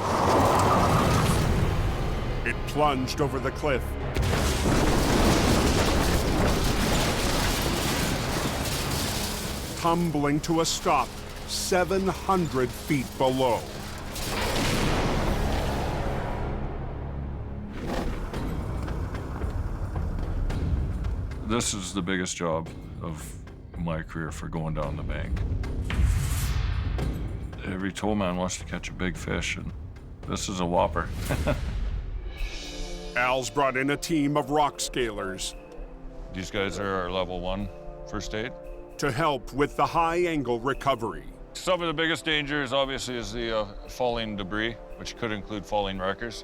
It plunged over the cliff. Tumbling to a stop 700 feet below. This is the biggest job of my career for going down the bank. Every tow man wants to catch a big fish, and This is a whopper. Al's brought in a team of rock scalers These guys are our level 1 first aid. to help with the high-angle recovery. Some of the biggest dangers, obviously, is the falling debris, which could include falling wreckers.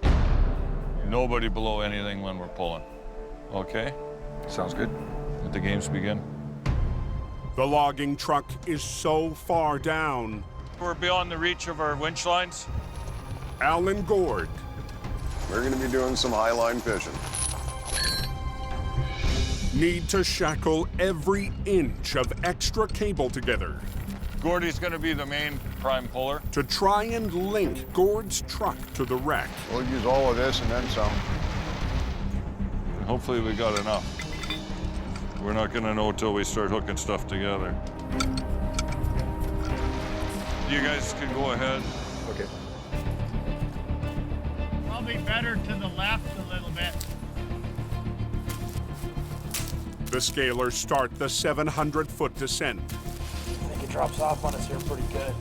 Nobody below anything when we're pulling. Okay? Sounds good. Let the games begin. The logging truck is so far down. We're beyond the reach of our winch lines. Al and Gord We're going to be doing some highline fishing. need to shackle every inch of extra cable together Gordy's going to be the main prime puller. to try and link Gord's truck to the wreck. We'll use all of this and then some. And hopefully we got enough. We're not going to know till we start hooking stuff together. You guys can go ahead. Okay. Probably better to the left a little bit. The scalers start the 700-foot descent, I think it drops off on us here pretty good.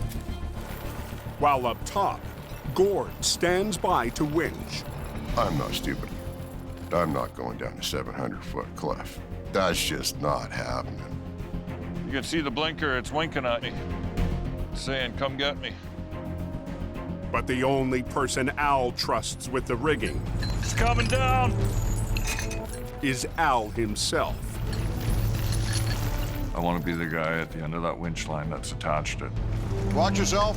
while up top, Gord stands by to winch. I'm not stupid. I'm not going down a 700-foot cliff. That's just not happening. You can see the blinker, it's winking at me, saying, come get me. But the only person Al trusts with the rigging It's coming down. is Al himself. I want to be the guy at the end of that winch line that's attached it. Watch yourself.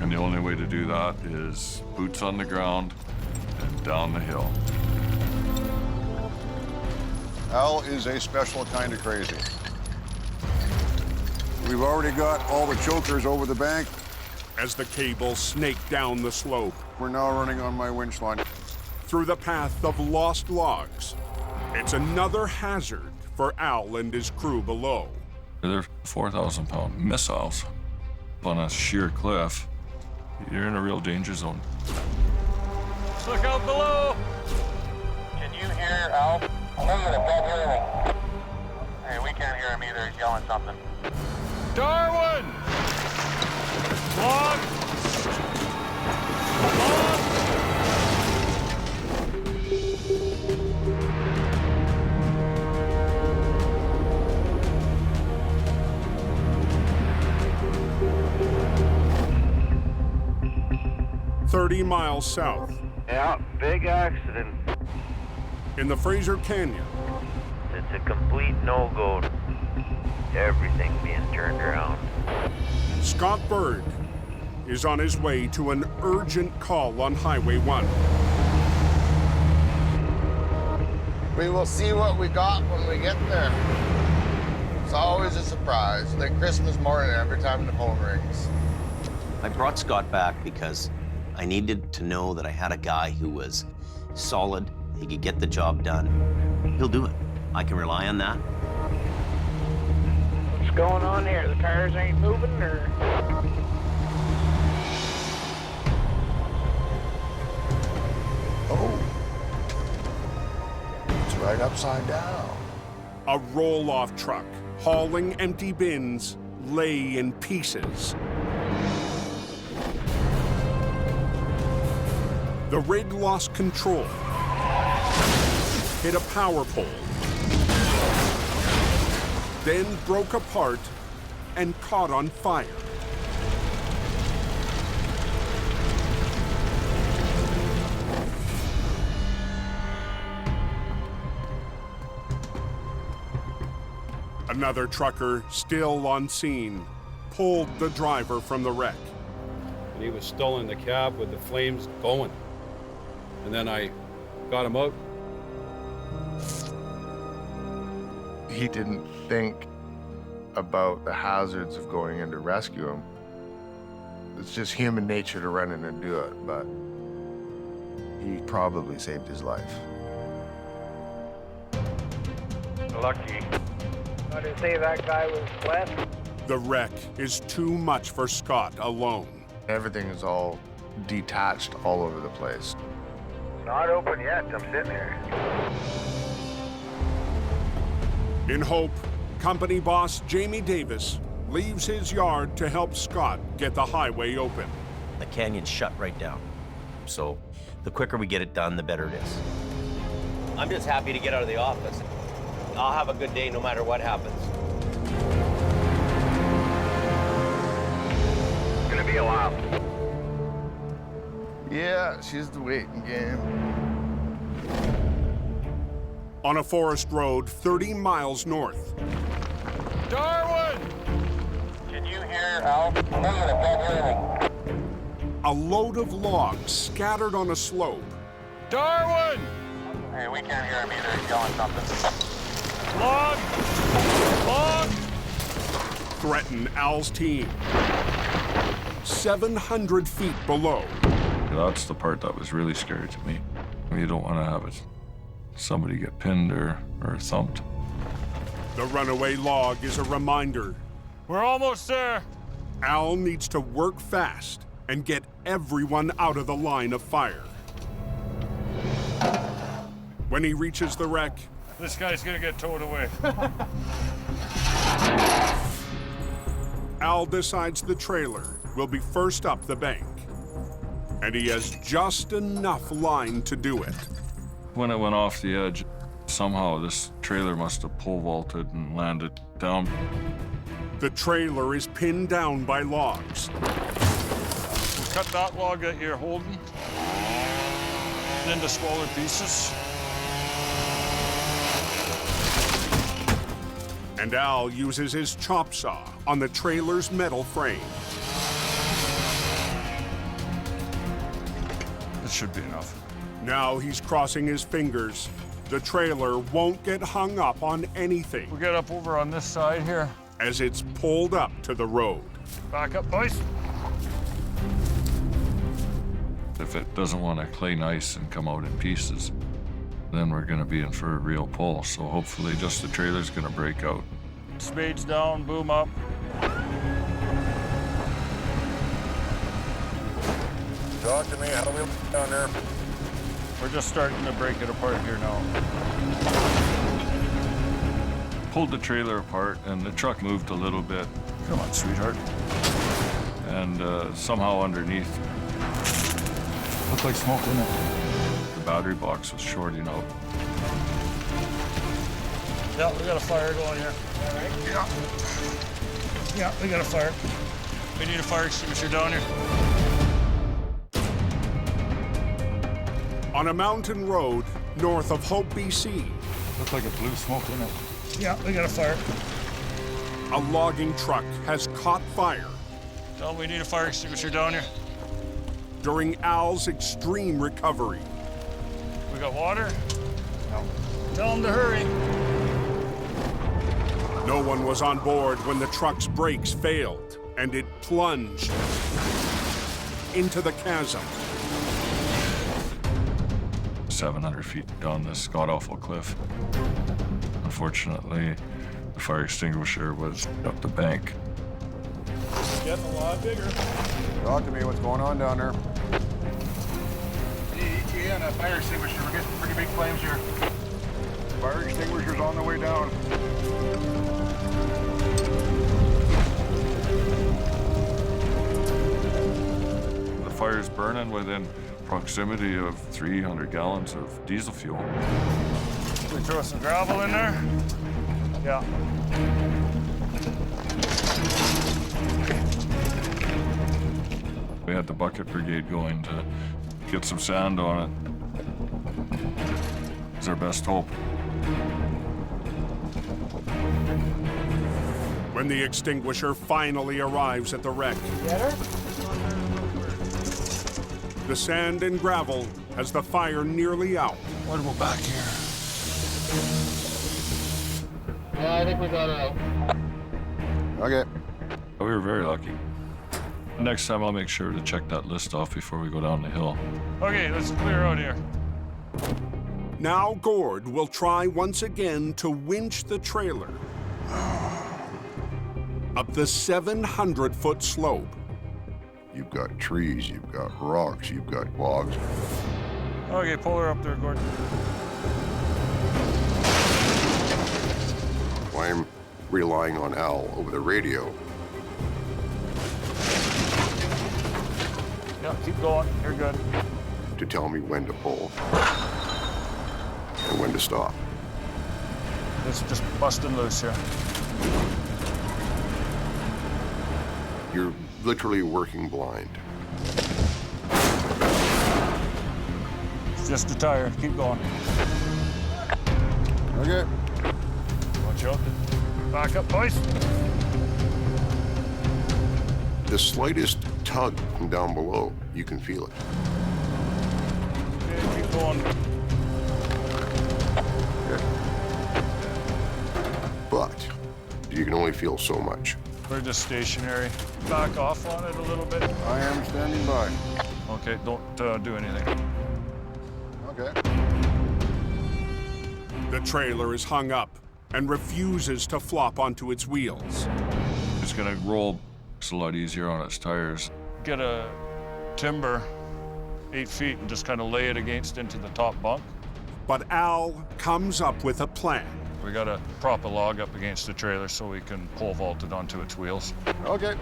And the only way to do that is boots on the ground and down the hill. Al is a special kind of crazy. We've already got all the chokers over the bank. As the cables snake down the slope We're now running on my winch line. through the path of lost logs, it's another hazard for Al and his crew below. They're 4,000-pound missiles on a sheer cliff. You're in a real danger zone. Look out below! Can you hear Al? Negative, can't hear anything. Hey, we can't hear him either. He's yelling something. Darwin! Log! Log! "30 miles south, Yeah, big accident. in the Fraser Canyon, It's a complete no-go. Everything being turned around. Scott Bird is on his way to an urgent call on Highway 1. We will see what we got when we get there. It's always a surprise, like Christmas morning every time the phone rings. I brought Scott back because I needed to know that I had a guy who was solid, he could get the job done. He'll do it. I can rely on that. What's going on here? The tires ain't moving, or? Oh. It's right upside down. A roll-off truck hauling empty bins lay in pieces. The rig lost control, hit a power pole, then broke apart and caught on fire. Another trucker, still on scene, pulled the driver from the wreck. And he was still in the cab with the flames going. And then I got him out. He didn't think about the hazards of going in to rescue him. It's just human nature to run in and do it, but he probably saved his life. Lucky. What did say that guy was left? The wreck is too much for Scott alone. Everything is all detached all over the place. Not open yet. I'm sitting here. In hope, company boss Jamie Davis leaves his yard to help Scott get the highway open. The canyon's shut right down. So the quicker we get it done, the better it is. I'm just happy to get out of the office. I'll have a good day no matter what happens. It's gonna be a while. Yeah, she's the waiting game. On a forest road 30 miles north, Darwin! Can you hear Al? Negative, don't hear me. a load of logs scattered on a slope Darwin! Hey, we can't hear him either. He's yelling something. Log! Log! threaten Al's team. 700 feet below. That's the part that was really scary to me. You don't want to have it, somebody get pinned or thumped. The runaway log is a reminder. We're almost there. Al needs to work fast and get everyone out of the line of fire. When he reaches the wreck, This guy's gonna get towed away. Al decides the trailer will be first up the bank. And he has just enough line to do it. When it went off the edge, somehow this trailer must have pole vaulted and landed down. The trailer is pinned down by logs. Cut that log that you're holding into smaller pieces. And Al uses his chop saw on the trailer's metal frame. This should be enough. Now he's crossing his fingers. The trailer won't get hung up on anything. We'll get up over on this side here. As it's pulled up to the road. Back up, boys. If it doesn't want to clay nice and come out in pieces, then we're going to be in for a real pull. So hopefully just the trailer's going to break out. Spades down, boom up. Talk to me, how do we down there? We're just starting to break it apart here now. Pulled the trailer apart and the truck moved a little bit. Come on, sweetheart. And somehow underneath, Looked like smoke, didn't it? the battery box was shorting out. Yeah, we got a fire going here. All right. Yeah. Yeah, we got a fire. We need a fire extinguisher down here. On a mountain road north of Hope, BC. Looked like it blew smoke, didn't it? Yeah, we got a fire. A logging truck has caught fire. Tell them we need a fire extinguisher down here. During Al's extreme recovery. We got water? No. Tell them to hurry. No one was on board when the truck's brakes failed and it plunged into the chasm. 700 feet down this god-awful cliff. Unfortunately, the fire extinguisher was up the bank. It's getting a lot bigger. Talk to me, what's going on down there? ETA on a fire extinguisher. We're getting pretty big flames here. Fire extinguisher's on the way down. The fire's burning within proximity of 300 gallons of diesel fuel. We throw some gravel in there? Yeah. We had the bucket brigade going to get some sand on it. It's our best hope. When the extinguisher finally arrives at the wreck. Get her? The sand and gravel has the fire nearly out. What about back here? Yeah, I think we got her out. Okay. We were very lucky. Next time I'll make sure to check that list off before we go down the hill. Okay, let's clear out here. Now Gord will try once again to winch the trailer up the 700-foot slope. You've got trees, you've got rocks, you've got logs. Okay, pull her up there, Gordon. I'm relying on Al over the radio. Yeah, keep going. You're good. To tell me when to pull and when to stop. It's just busting loose here. You're literally working blind. It's just a tire. Keep going. Okay. Watch out. Back up, boys. The slightest tug from down below, you can feel it. Okay, keep going. But you can only feel so much. We're just stationary. Back off on it a little bit. I am standing by. Okay, don't do anything. Okay. The trailer is hung up and refuses to flop onto its wheels. It's gonna roll. It's a lot easier on its tires. Get a timber 8 feet and just kind of lay it against into the top bunk. But Al comes up with a plan. We gotta prop a log up against the trailer so we can pole vault it onto its wheels. Okay.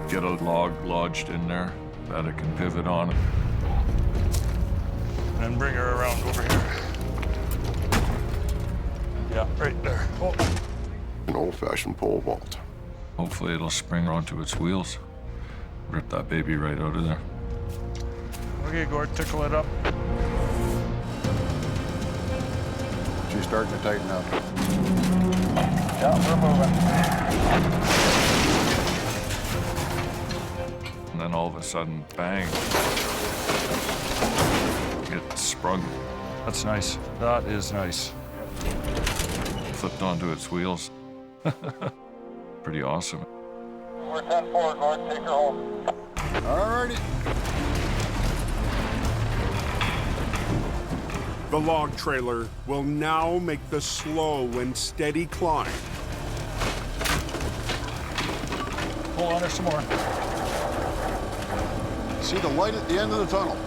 Get a log lodged in there that it can pivot on. And bring her around over here. Yeah, right there. Oh. An old-fashioned pole vault. Hopefully it'll spring onto its wheels. Rip that baby right out of there. Okay, Gord, tickle it up. She's starting to tighten up. Yeah, we're moving. And then all of a sudden, bang. It sprung. That's nice. That is nice. Flipped onto its wheels. Pretty awesome. We're 10-4, Gord. Take her home. All righty. The log trailer will now make the slow and steady climb. Pull on her some more. See the light at the end of the tunnel.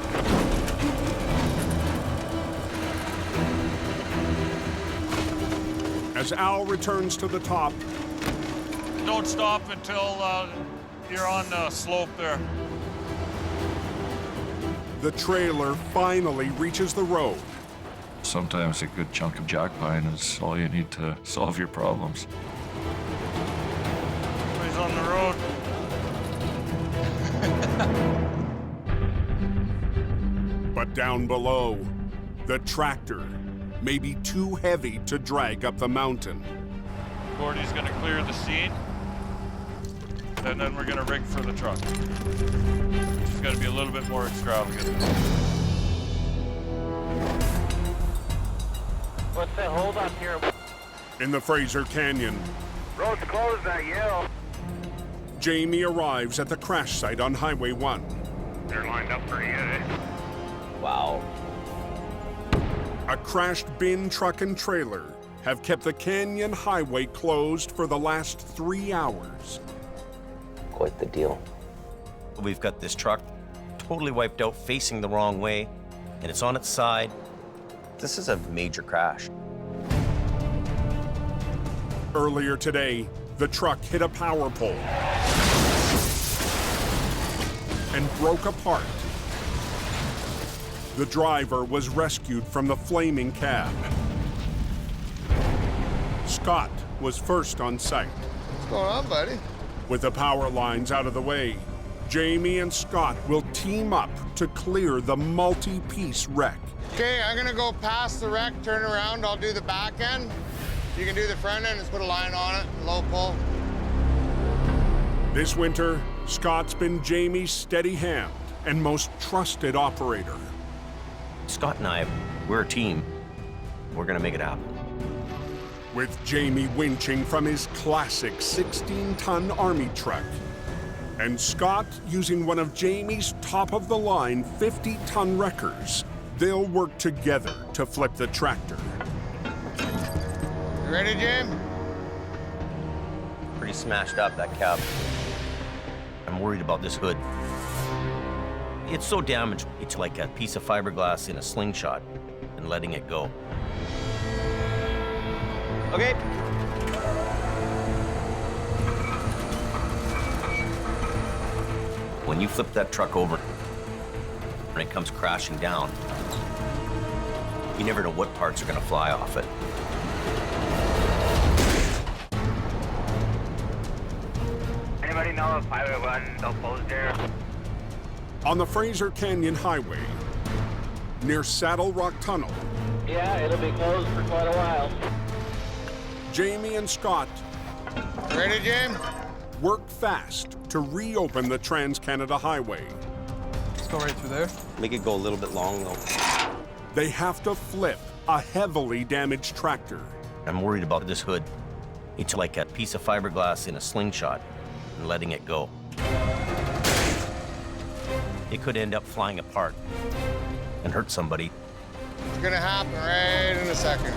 As Al returns to the top, Don't stop until you're on the slope there. the trailer finally reaches the road. Sometimes a good chunk of jack pine is all you need to solve your problems. He's on the road. But down below, the tractor may be too heavy to drag up the mountain. Gordy's gonna clear the scene, and then we're gonna rig for the truck. It's gotta be a little bit more extravagant. What's the hold up here? In the Fraser Canyon, Road's closed at Yale. Jamie arrives at the crash site on Highway 1. They're lined up pretty good, eh? Wow. A crashed bin truck and trailer have kept the Canyon Highway closed for the last 3 hours. Quite the deal. We've got this truck totally wiped out, facing the wrong way, and it's on its side. This is a major crash. Earlier today, the truck hit a power pole and broke apart. The driver was rescued from the flaming cab. Scott was first on site. What's going on, buddy? With the power lines out of the way, Jamie and Scott will team up to clear the multi-piece wreck. Okay, I'm gonna go past the wreck, turn around, I'll do the back end. You can do the front end, just put a line on it, low pull. This winter, Scott's been Jamie's steady hand and most trusted operator. Scott and I, we're a team. We're gonna make it happen. With Jamie winching from his classic 16-ton Army truck, and Scott using one of Jamie's top-of-the-line 50-ton wreckers, they'll work together to flip the tractor. You ready, Jim? Pretty smashed up, that cab. I'm worried about this hood. It's so damaged, it's like a piece of fiberglass in a slingshot and letting it go. Okay. When you flip that truck over and it comes crashing down, you never know what parts are gonna fly off it. Anybody know if Highway 1 still closed there? On the Fraser Canyon Highway, near Saddle Rock Tunnel, Yeah, it'll be closed for quite a while. Jamie and Scott Ready, James? work fast to reopen the Trans-Canada Highway. Let's go right through there. Make it go a little bit long, though. They have to flip a heavily damaged tractor. I'm worried about this hood. It's like a piece of fiberglass in a slingshot and letting it go. It could end up flying apart and hurt somebody. It's gonna happen right in a second.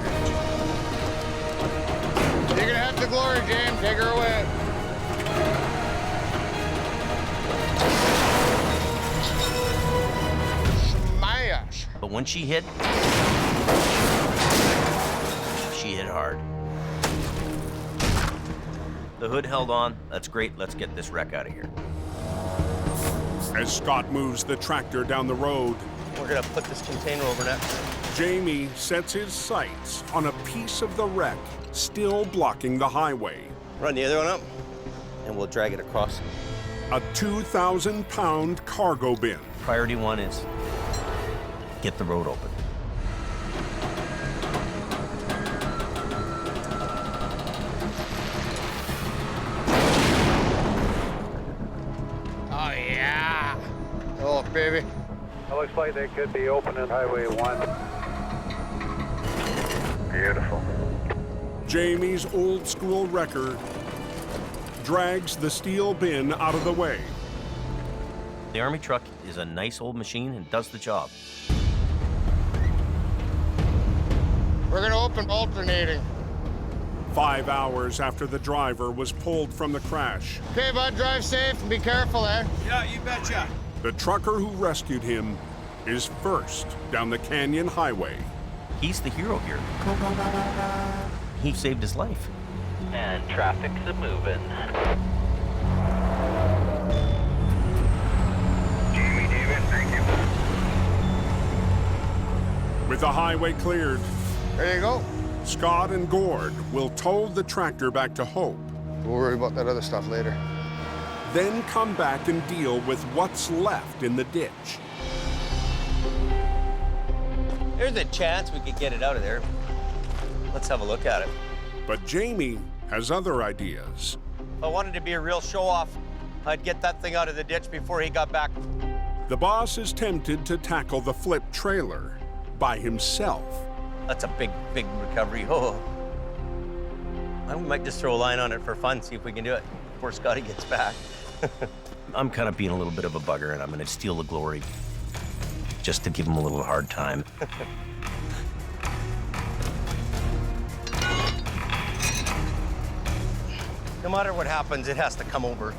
You're gonna have the glory, James. Take her away. Smash. But when she hit hard. The hood held on. That's great. Let's get this wreck out of here. As Scott moves the tractor down the road, We're gonna put this container over next. Jamie sets his sights on a piece of the wreck still blocking the highway. Run the other one up, and we'll drag it across. A 2,000-pound cargo bin. Priority one is get the road open. Oh, yeah. Oh, baby. It looks like they could be opening Highway 1. Beautiful. Jamie's old-school wrecker drags the steel bin out of the way. The Army truck is a nice old machine and does the job. We're gonna open alternating. 5 hours after the driver was pulled from the crash, Okay, bud, drive safe and be careful, eh? Yeah, you betcha. the trucker who rescued him is first down the Canyon Highway. He's the hero here. He saved his life. And traffic's a-moving. Jamie, David, thank you. With the highway cleared, There you go. Scott and Gord will tow the tractor back to Hope, We'll worry about that other stuff later. then come back and deal with what's left in the ditch. There's a chance we could get it out of there. Let's have a look at it. But Jamie has other ideas. If I wanted to be a real show-off, I'd get that thing out of the ditch before he got back. The boss is tempted to tackle the flip trailer by himself. That's a big, big recovery. Oh, I might just throw a line on it for fun, see if we can do it before Scotty gets back. I'm kind of being a little bit of a bugger, and I'm going to steal the glory just to give him a little hard time. No matter what happens, it has to come over.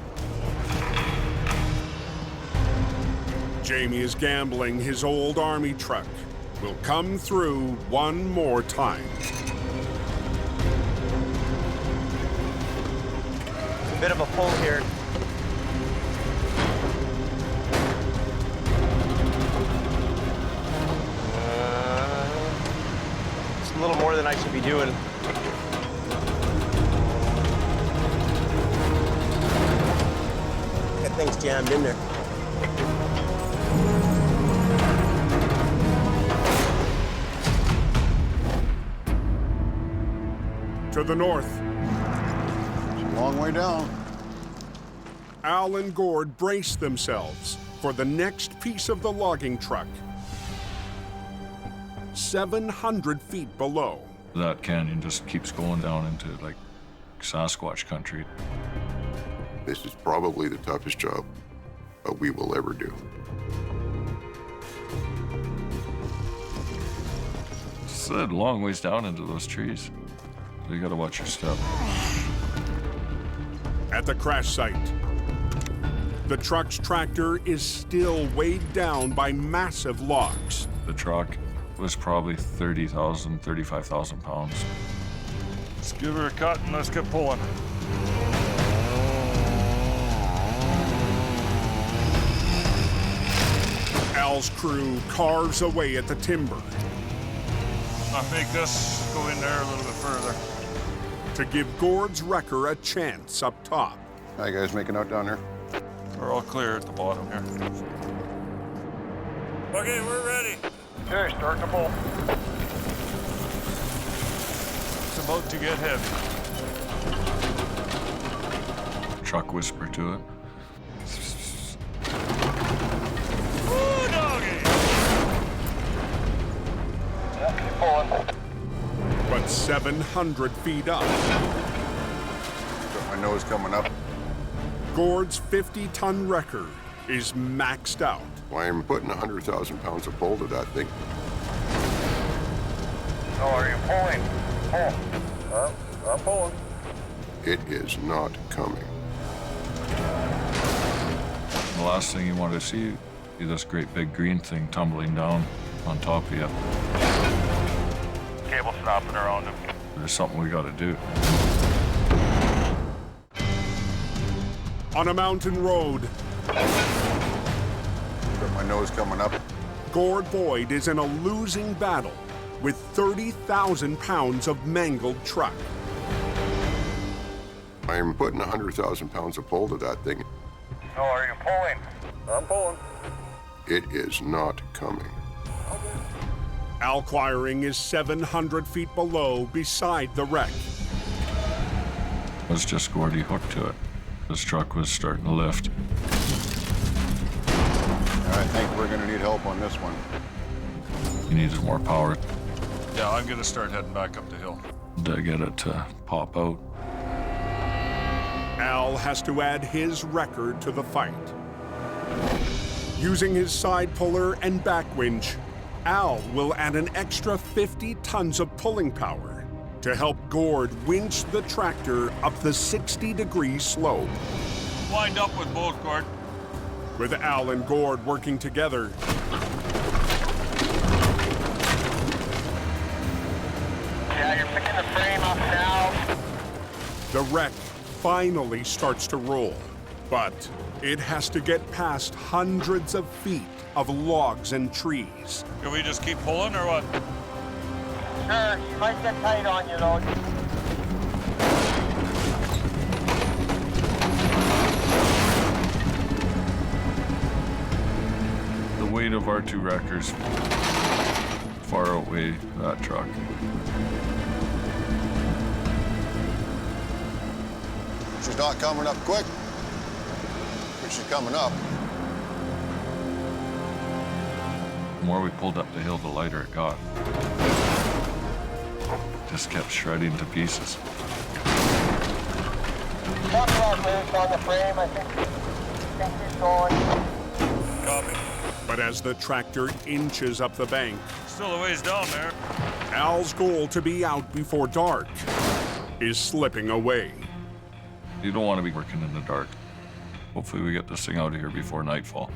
Jamie is gambling his old Army truck will come through one more time. A bit of a pull here. It's a little more than I should be doing. That thing's jammed in there. To the north, It's a long way down. Al and Gord brace themselves for the next piece of the logging truck. 700 feet below. That canyon just keeps going down into like Sasquatch country. This is probably the toughest job we will ever do. It's a long ways down into those trees. So you gotta watch your step. At the crash site, the truck's tractor is still weighed down by massive logs. The truck was probably 30,000, 35,000 pounds. Let's give her a cut and let's get pulling. Al's crew carves away at the timber I'll make this go in there a little bit further. to give Gord's wrecker a chance up top. How you guys making out down there? We're all clear at the bottom here. Okay, we're ready. Okay, start the bolt. It's about to get heavy. Truck whisper to it. Woo, doggy! Yeah, keep pulling. But 700 feet up, Got my nose coming up. Gord's 50-ton wrecker is maxed out. I'm putting 100,000 pounds of pull to that thing. Oh, are you pulling? Pull. I'm pulling. It is not coming. The last thing you want to see is this great big green thing tumbling down on top of you. Cable snapping around him. There's something we got to do. On a mountain road, Got my nose coming up. Gord Boyd is in a losing battle with 30,000 pounds of mangled truck. I'm putting 100,000 pounds of pull to that thing. Oh, are you pulling? I'm pulling. It is not coming. Al Quiring is 700 feet below beside the wreck. It was just Gordy hooked to it. This truck was starting to lift. I think we're gonna need help on this one. He needed more power Yeah, I'm gonna start heading back up the hill. to get it to pop out. Al has to add his record to the fight. Using his side puller and back winch, Al will add an extra 50 tons of pulling power to help Gord winch the tractor up the 60-degree slope. Wind up with both, Gord. With Al and Gord working together, Yeah, you're picking the frame up now. the wreck finally starts to roll. But it has to get past hundreds of feet of logs and trees. Can we just keep pulling or what? Sure, you might get tight on you though. The weight of our two wreckers far outweigh that truck. She's not coming up quick, but she's coming up. The more we pulled up the hill, the lighter it got. Just kept shredding to pieces. Truck rock moves on the frame, I think he's going. Copy. But as the tractor inches up the bank, Still a ways down there. Al's goal to be out before dark is slipping away. You don't want to be working in the dark. Hopefully we get this thing out of here before nightfall.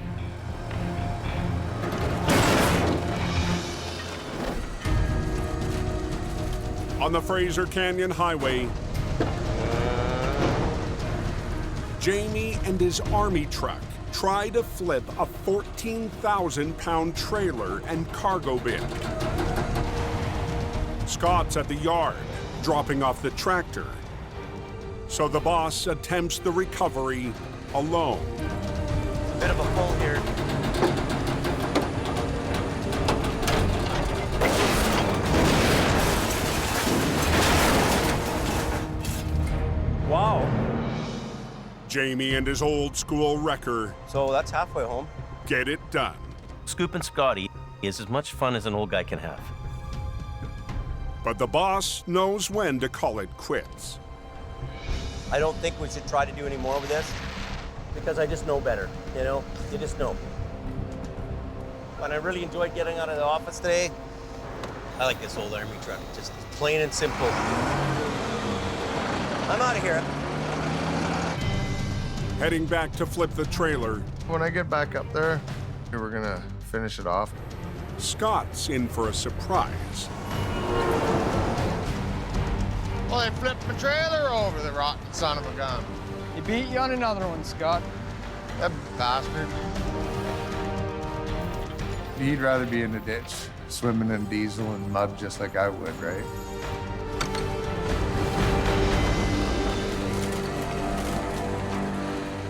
On the Fraser Canyon Highway, Jamie and his army truck try to flip a 14,000-pound trailer and cargo bin. Scott's at the yard, dropping off the tractor. So the boss attempts the recovery alone. Bit of a pull here. Wow. Jamie and his old-school wrecker So that's halfway home. get it done. Scooping Scotty is as much fun as an old guy can have. But the boss knows when to call it quits. I don't think we should try to do any more with this because I just know better, you know? You just know. And I really enjoyed getting out of the office today. I like this old army truck, just plain and simple. I'm out of here. Heading back to flip the trailer, When I get back up there, we're gonna finish it off. Scott's in for a surprise. Well, they flipped my trailer over, the rotten son of a gun. He beat you on another one, Scott. That bastard. He'd rather be in the ditch, swimming in diesel and mud just like I would, right?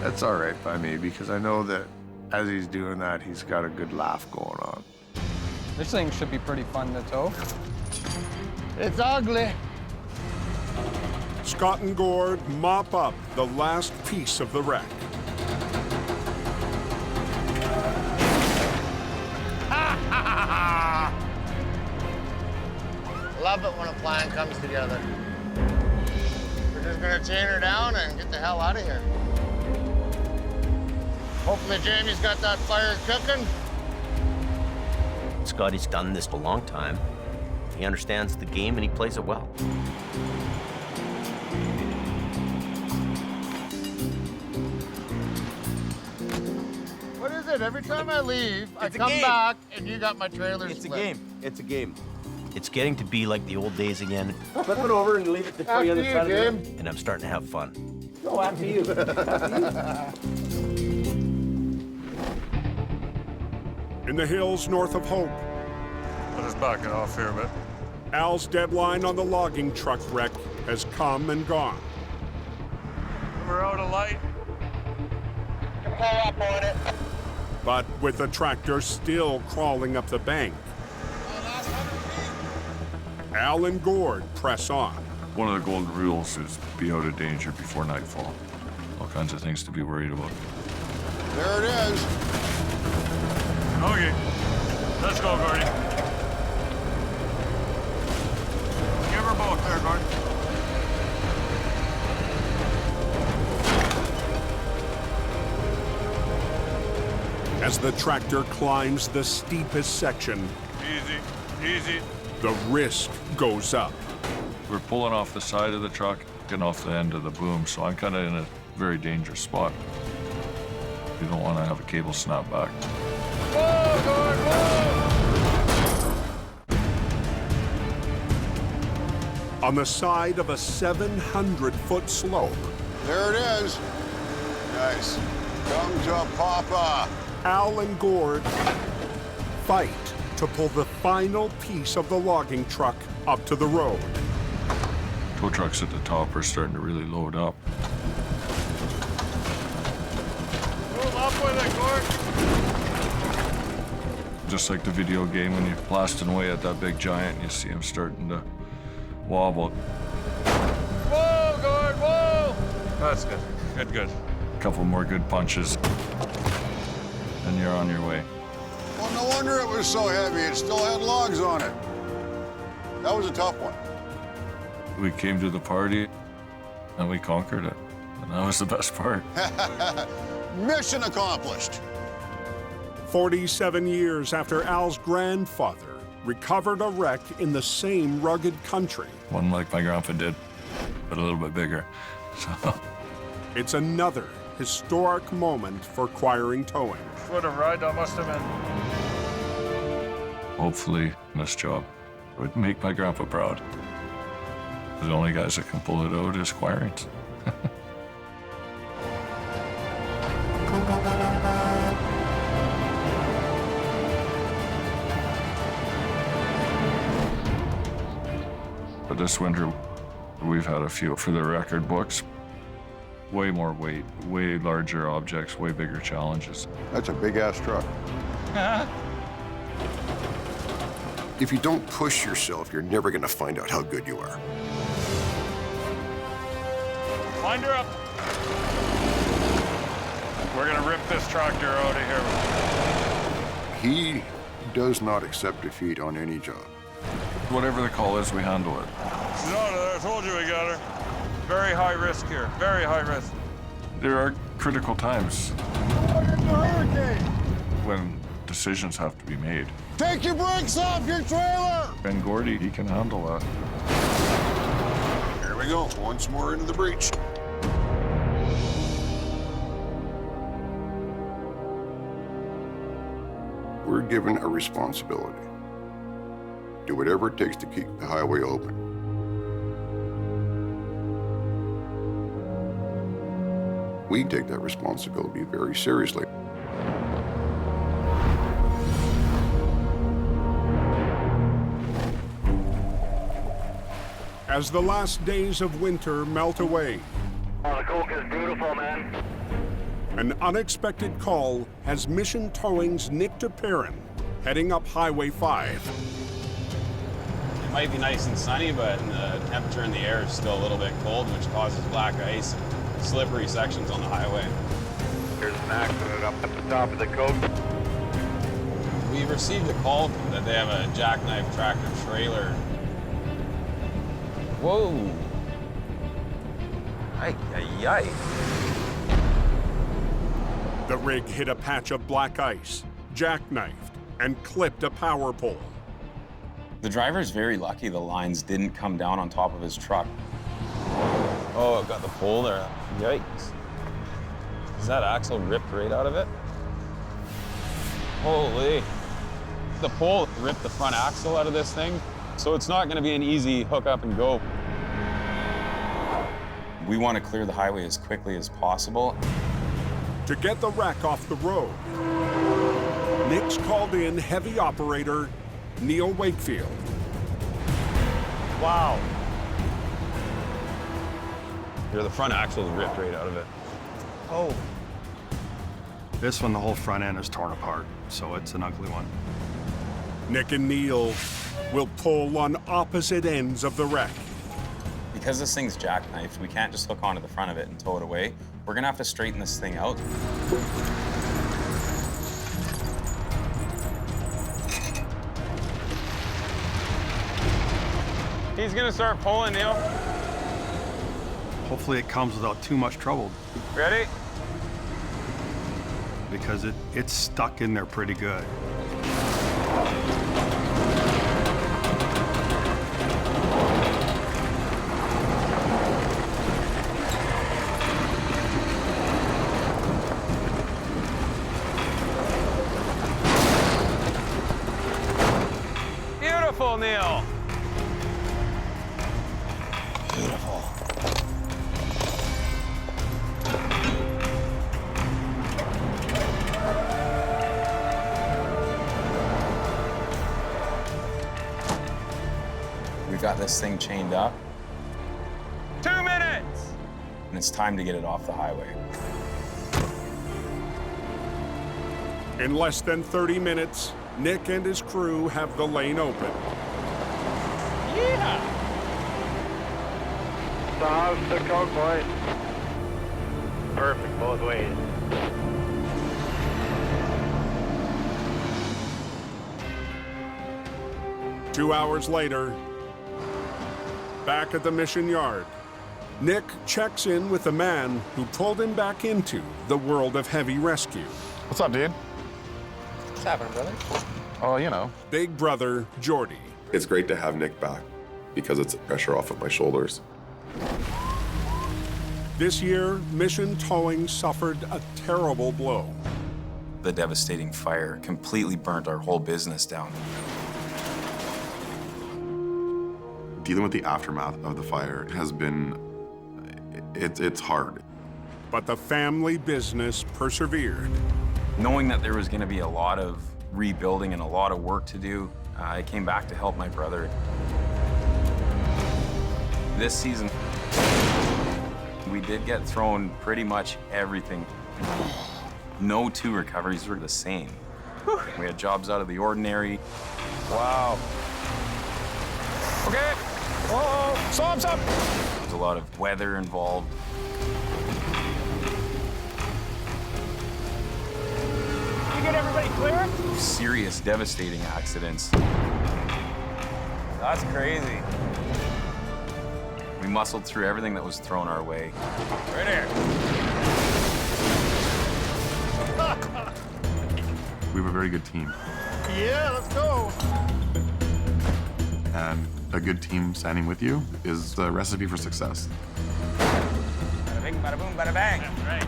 That's all right by me because I know that as he's doing that, he's got a good laugh going on. This thing should be pretty fun to tow. It's ugly. Scott and Gord mop up the last piece of the wreck. Love it when a plan comes together. We're just gonna chain her down and get the hell out of here. Hopefully Jamie's got that fire cooking. Scotty's done this a long time. He understands the game and he plays it well. What is it? Every time I leave, I come back and you got my trailer split. It's a game. It's a game. It's getting to be like the old days again. Flip it over and leave it to you on the side of the road. And I'm starting to have fun. Oh, after you. In the hills north of Hope, Let us back it off here a bit. Al's deadline on the logging truck wreck has come and gone. We're out of light. Pull up on it. But with the tractor still crawling up the bank, Al and Gord press on. One of the golden rules is be out of danger before nightfall. All kinds of things to be worried about. There it is. Okay, let's go, Gordy. Give her both there, Gord. As the tractor climbs the steepest section, Easy, easy. the risk goes up. We're pulling off the side of the truck, getting off the end of the boom, so I'm kind of in a very dangerous spot. You don't want to have a cable snap back. Whoa, Gord, whoa! On the side of a 700-foot slope, There it is. Nice. Come to Papa. Al and Gord fight to pull the final piece of the logging truck up to the road. Tow trucks at the top are starting to really load up. Move up with it, Gord. Just like the video game when you're blasting away at that big giant, you see him starting to wobble. Whoa, Gord, whoa! That's good. Good, good. A couple more good punches, and you're on your way. Well, no wonder it was so heavy. It still had logs on it. That was a tough one. We came to the party, and we conquered it. And that was the best part. Mission accomplished. 47 years after Al's grandfather recovered a wreck in the same rugged country. One like my grandpa did, but a little bit bigger. So. It's another historic moment for Quiring Towing. What a ride that must have been. Hopefully, this job would make my grandpa proud. The only guys that can pull it out is Quirings. But this winter, we've had a few for the record books. Way more weight, way larger objects, way bigger challenges. That's a big-ass truck. If you don't push yourself, you're never going to find out how good you are. Wind her up. We're gonna rip this tractor out of here. He does not accept defeat on any job. Whatever the call is, we handle it. She's out of there. I told you we got her. Very high risk here. Very high risk. There are critical times Hurricane! when decisions have to be made. Take your brakes off your trailer! Ben Gordy, he can handle that. Here we go. Once more into the breach. We're given a responsibility. Do whatever it takes to keep the highway open. We take that responsibility very seriously. As the last days of winter melt away, Oh, the Coke is beautiful, man. an unexpected call has Mission Towing's Nick DePerrin heading up Highway 5. It might be nice and sunny, but the temperature in the air is still a little bit cold, which causes black ice and slippery sections on the highway. Here's an accident up at the top of the Coke. We received a call that they have a jackknife tractor trailer. Whoa. Ay, ay, ay. The rig hit a patch of black ice, jackknifed, and clipped a power pole. The driver's very lucky the lines didn't come down on top of his truck. Oh, I've got the pole there. Yikes. Is that axle ripped right out of it? Holy. The pole ripped the front axle out of this thing, so it's not gonna be an easy hook up and go. We want to clear the highway as quickly as possible. To get the wreck off the road, Nick's called in heavy operator Neil Wakefield. Wow. Here, the front axle is ripped right out of it. Oh. This one, the whole front end is torn apart, so it's an ugly one. Nick and Neil will pull on opposite ends of the wreck. Because this thing's jackknifed, we can't just hook onto the front of it and tow it away. We're gonna have to straighten this thing out. He's gonna start pulling, Neil. Hopefully it comes without too much trouble. Ready? Because it's stuck in there pretty good. Beautiful, Neil. Beautiful. We've got this thing chained up. 2 minutes! And it's time to get it off the highway. In less than 30 minutes, Nick and his crew have the lane open. Yeah! So how's the Coke, boys? Perfect both ways. Two hours later, back at the mission yard, Nick checks in with the man who pulled him back into the world of heavy rescue. What's up, dude? What's happening, brother? Oh, you know. Big brother, Jordy. It's great to have Nick back because it's pressure off of my shoulders. This year, Mission Towing suffered a terrible blow. The devastating fire completely burnt our whole business down. Dealing with the aftermath of the fire has been, it's hard. But the family business persevered. Knowing that there was going to be a lot of rebuilding and a lot of work to do, I came back to help my brother. This season, we did get thrown pretty much everything. No two recoveries were the same. We had jobs out of the ordinary. Wow. Okay. Whoa, stop. There's a lot of weather involved. You get everybody clear? Serious, devastating accidents. That's crazy. We muscled through everything that was thrown our way. Right here. We have a very good team. Yeah, let's go. And a good team standing with you is the recipe for success. Bada bing, bada boom, bada bang. That's right.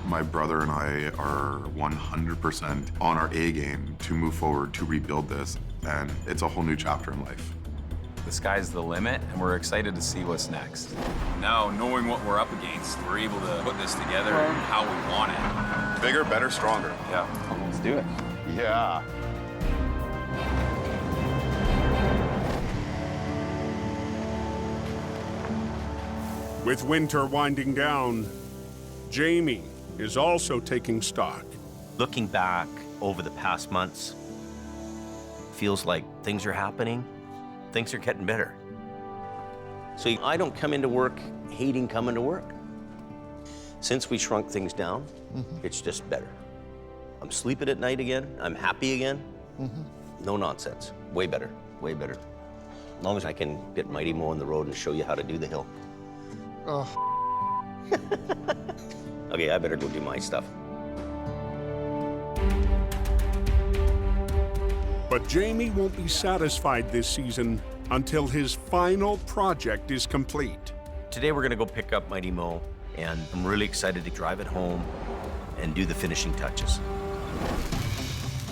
My brother and I are 100% on our A game to move forward, to rebuild this, and it's a whole new chapter in life. The sky's the limit, and we're excited to see what's next. Now, knowing what we're up against, we're able to put this together how we want it. Bigger, better, stronger. Yeah, let's do it. Yeah. With winter winding down, Jamie is also taking stock. Looking back over the past months, feels like things are happening, things are getting better. So I don't come into work hating coming to work. Since we shrunk things down, it's just better. I'm sleeping at night again, I'm happy again. No nonsense, way better, way better. As long as I can get Mighty Mo on the road and show you how to do the hill. Okay, I better go do my stuff. But Jamie won't be satisfied this season until his final project is complete. Today we're gonna go pick up Mighty Mo, and I'm really excited to drive it home and do the finishing touches.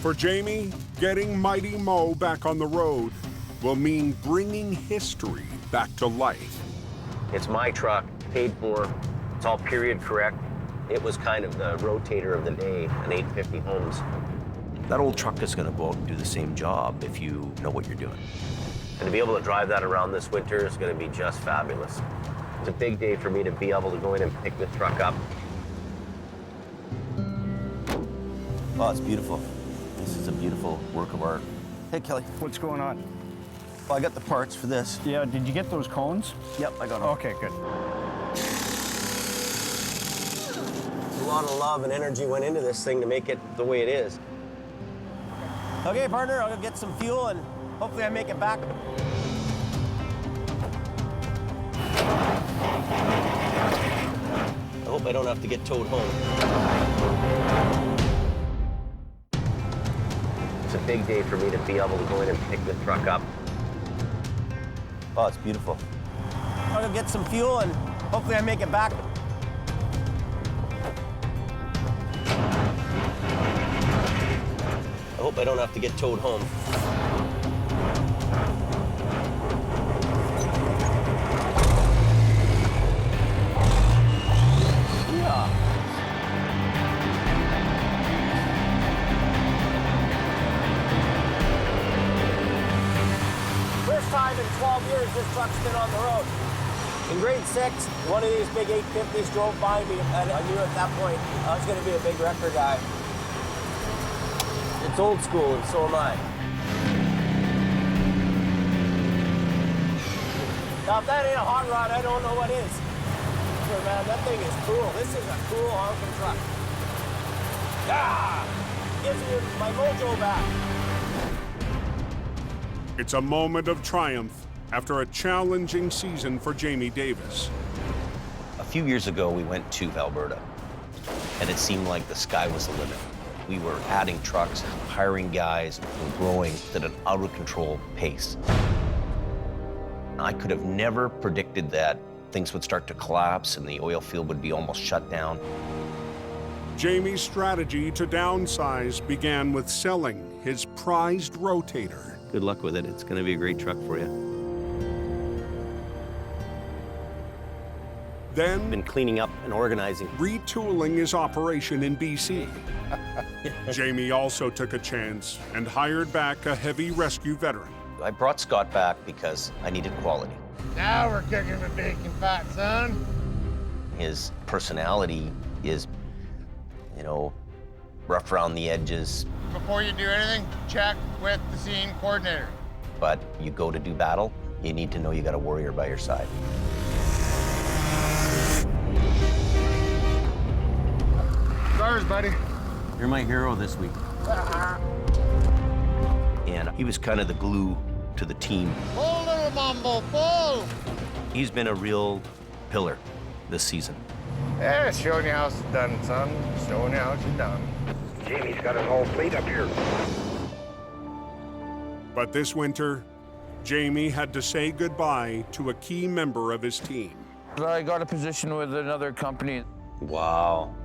For Jamie, getting Mighty Mo back on the road will mean bringing history back to life. It's my truck, paid for, it's all period correct. It was kind of the rotator of the day, an 850 Holmes. That old truck is gonna go out and do the same job if you know what you're doing. And to be able to drive that around this winter is gonna be just fabulous. It's a big day for me to be able to go in and pick this truck up. Oh, it's beautiful. This is a beautiful work of art. Hey, Kelly. What's going on? Well, I got the parts for this. Yeah, did you get those cones? Yep, I got them. Okay, good. A lot of love and energy went into this thing to make it the way it is. Okay, partner, I'll go get some fuel and hopefully I make it back. I hope I don't have to get towed home. It's a big day for me to be able to go in and pick the truck up. Oh, it's beautiful. I'll go get some fuel and hopefully I make it back. I hope I don't have to get towed home. Yeah. First time in 12 years this truck's been on the road. In grade 6, one of these big 850s drove by me, and I knew at that point I was going to be a big wrecker guy. It's old school, and so am I. Now, if that ain't a hot rod, I don't know what is. So, man, that thing is cool. This is a cool honking truck. Ah! Gives me my mojo back. It's a moment of triumph after a challenging season for Jamie Davis. A few years ago, we went to Alberta, and it seemed like the sky was the limit. We were adding trucks, hiring guys, and growing at an out-of-control pace. I could have never predicted that things would start to collapse and the oil field would be almost shut down. Jamie's strategy to downsize began with selling his prized rotator. Good luck with it. It's going to be a great truck for you. Then, been cleaning up and organizing. Retooling his operation in BC. Jamie also took a chance and hired back a heavy rescue veteran. I brought Scott back because I needed quality. Now we're cooking the bacon fat, son. His personality is, you know, rough around the edges. Before you do anything, check with the scene coordinator. But you go to do battle, you need to know you got a warrior by your side. Stars, buddy. You're my hero this week. And he was kind of the glue to the team. Pull, little Mumbo, pull! He's been a real pillar this season. Yeah, showing you how it's done, son. Showing you how it's done. Jamie's got his whole fleet up here. But this winter, Jamie had to say goodbye to a key member of his team. I got a position with another company. Wow.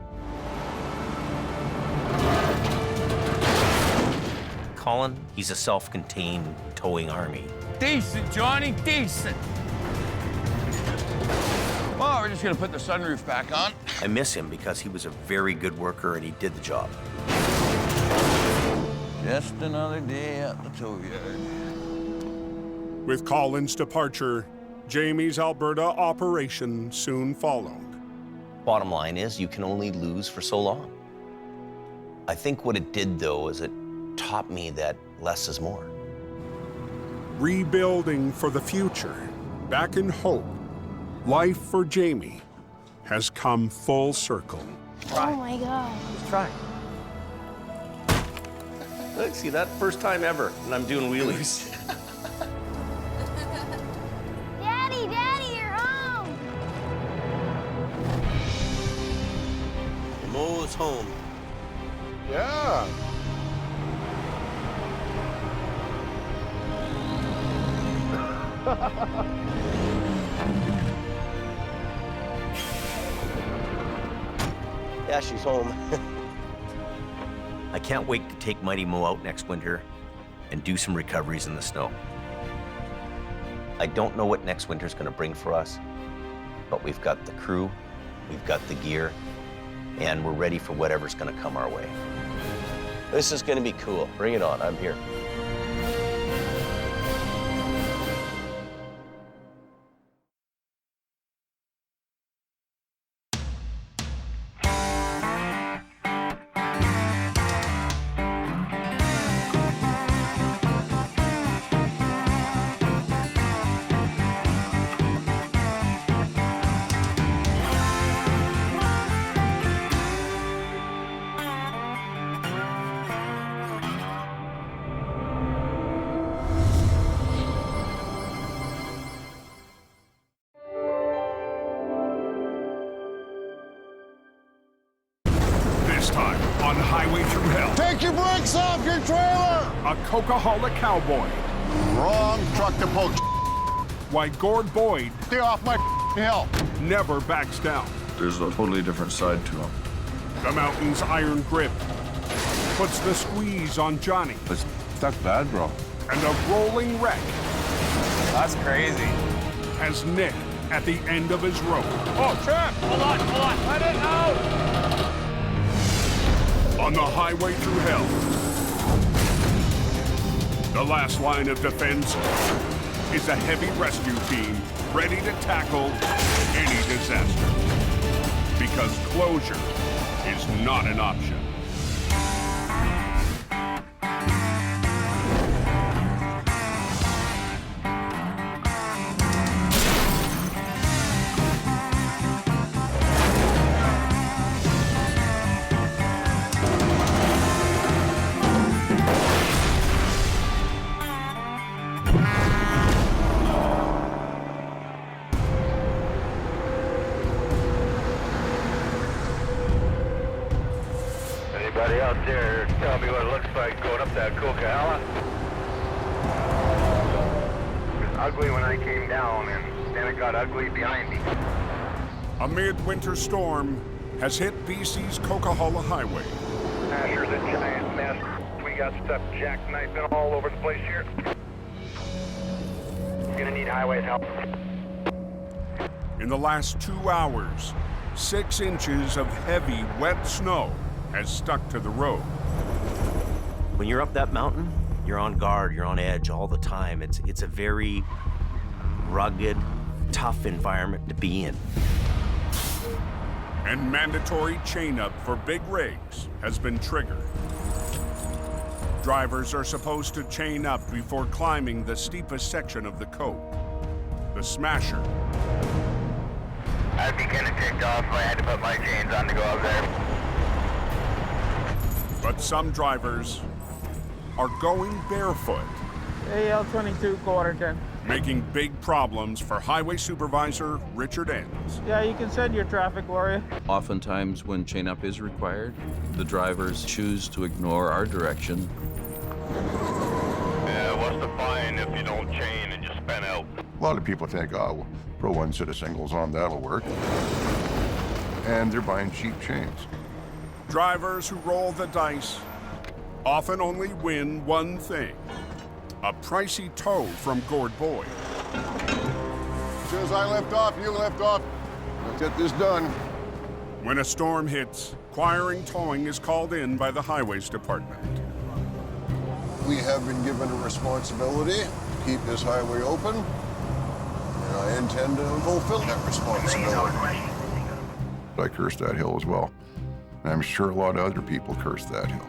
Colin, he's a self-contained towing army. Decent, Johnny, decent. Well, we're just gonna put the sunroof back on. I miss him because he was a very good worker and he did the job. Just another day at the tow yard. With Colin's departure, Jamie's Alberta operation soon followed. Bottom line is, you can only lose for so long. I think what it did, though, is it taught me that less is more. Rebuilding for the future, back in hope, life for Jamie has come full circle. Oh my God. Let's try. Look, see that? First time ever, and I'm doing wheelies. Daddy, Daddy, you're home. Mo's home. Yeah. Yeah, she's home. I can't wait to take Mighty Mo out next winter and do some recoveries in the snow. I don't know what next winter's gonna bring for us, but we've got the crew, we've got the gear, and we're ready for whatever's gonna come our way. This is gonna be cool. Bring it on, I'm here. This time on Highway Thru Hell. Take your brakes off your trailer! A Coquihalla cowboy. Wrong truck to poke. Why Gord Boyd Stay off my hill. never backs down. There's a totally different side to him. The mountain's iron grip puts the squeeze on Johnny. That's bad, bro. And a rolling wreck That's crazy. has Nick at the end of his rope. Oh, Trap! Hold on. Let it out! On the Highway Thru Hell, the last line of defense is a heavy rescue team ready to tackle any disaster. Because closure is not an option. Anybody out there tell me what it looks like going up that Coquihalla? It was ugly when I came down, and then it got ugly behind me. A midwinter storm has hit BC's Coquihalla Highway. Asher's a giant mess. We got stuff jackknifing all over the place here. Gonna need Highway's help. In the last 2 hours, 6 inches of heavy, wet snow has stuck to the road. When you're up that mountain, you're on guard, you're on edge all the time. It's a very rugged, tough environment to be in. And mandatory chain-up for big rigs has been triggered. Drivers are supposed to chain up before climbing the steepest section of the cope, the Smasher. I'd be kind of ticked off if I had to put my chains on to go up there. But some drivers are going barefoot, AL22 quarter 10. making big problems for Highway Supervisor Richard Enns. Yeah, you can send your traffic warrior. Oftentimes when chain-up is required, the drivers choose to ignore our direction. Yeah, what's the fine if you don't chain and just spin out? A lot of people think, oh, we'll throw one set of singles on, that'll work. And they're buying cheap chains. Drivers who roll the dice often only win one thing: a pricey tow from Gord Boyd. As soon as I lift off, you lift off. Let's get this done. When a storm hits, acquiring towing is called in by the Highways Department. We have been given a responsibility to keep this highway open. and I intend to fulfill that responsibility. I curse that hill as well. And I'm sure a lot of other people curse that hill.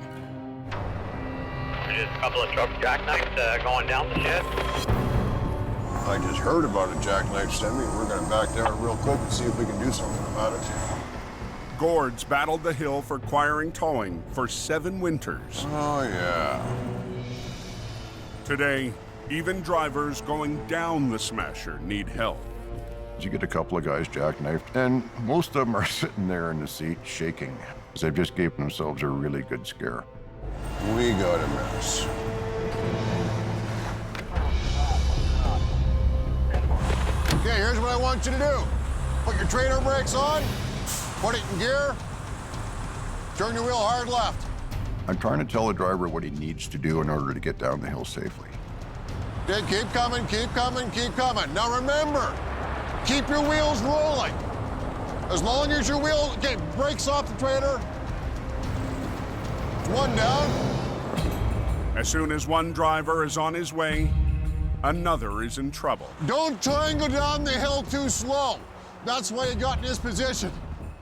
Just a couple of truck jackknives going down the shed. I just heard about a jackknife semi. We're gonna back down real quick and see if we can do something about it. Gourds battled the hill for acquiring towing for 7 winters. Oh, yeah. Today, even drivers going down the Smasher need help. You get a couple of guys jackknifed, and most of them are sitting there in the seat shaking, because they've just given themselves a really good scare. We got a mess. Okay, here's what I want you to do. Put your trailer brakes on, put it in gear, turn your wheel hard left. I'm trying to tell the driver what he needs to do in order to get down the hill safely. Okay, keep coming, keep coming, keep coming. Now remember, keep your wheels rolling. As long as your wheel, okay, brakes off the trailer. One down. As soon as one driver is on his way, another is in trouble. Don't try and go down the hill too slow. That's why you got in this position.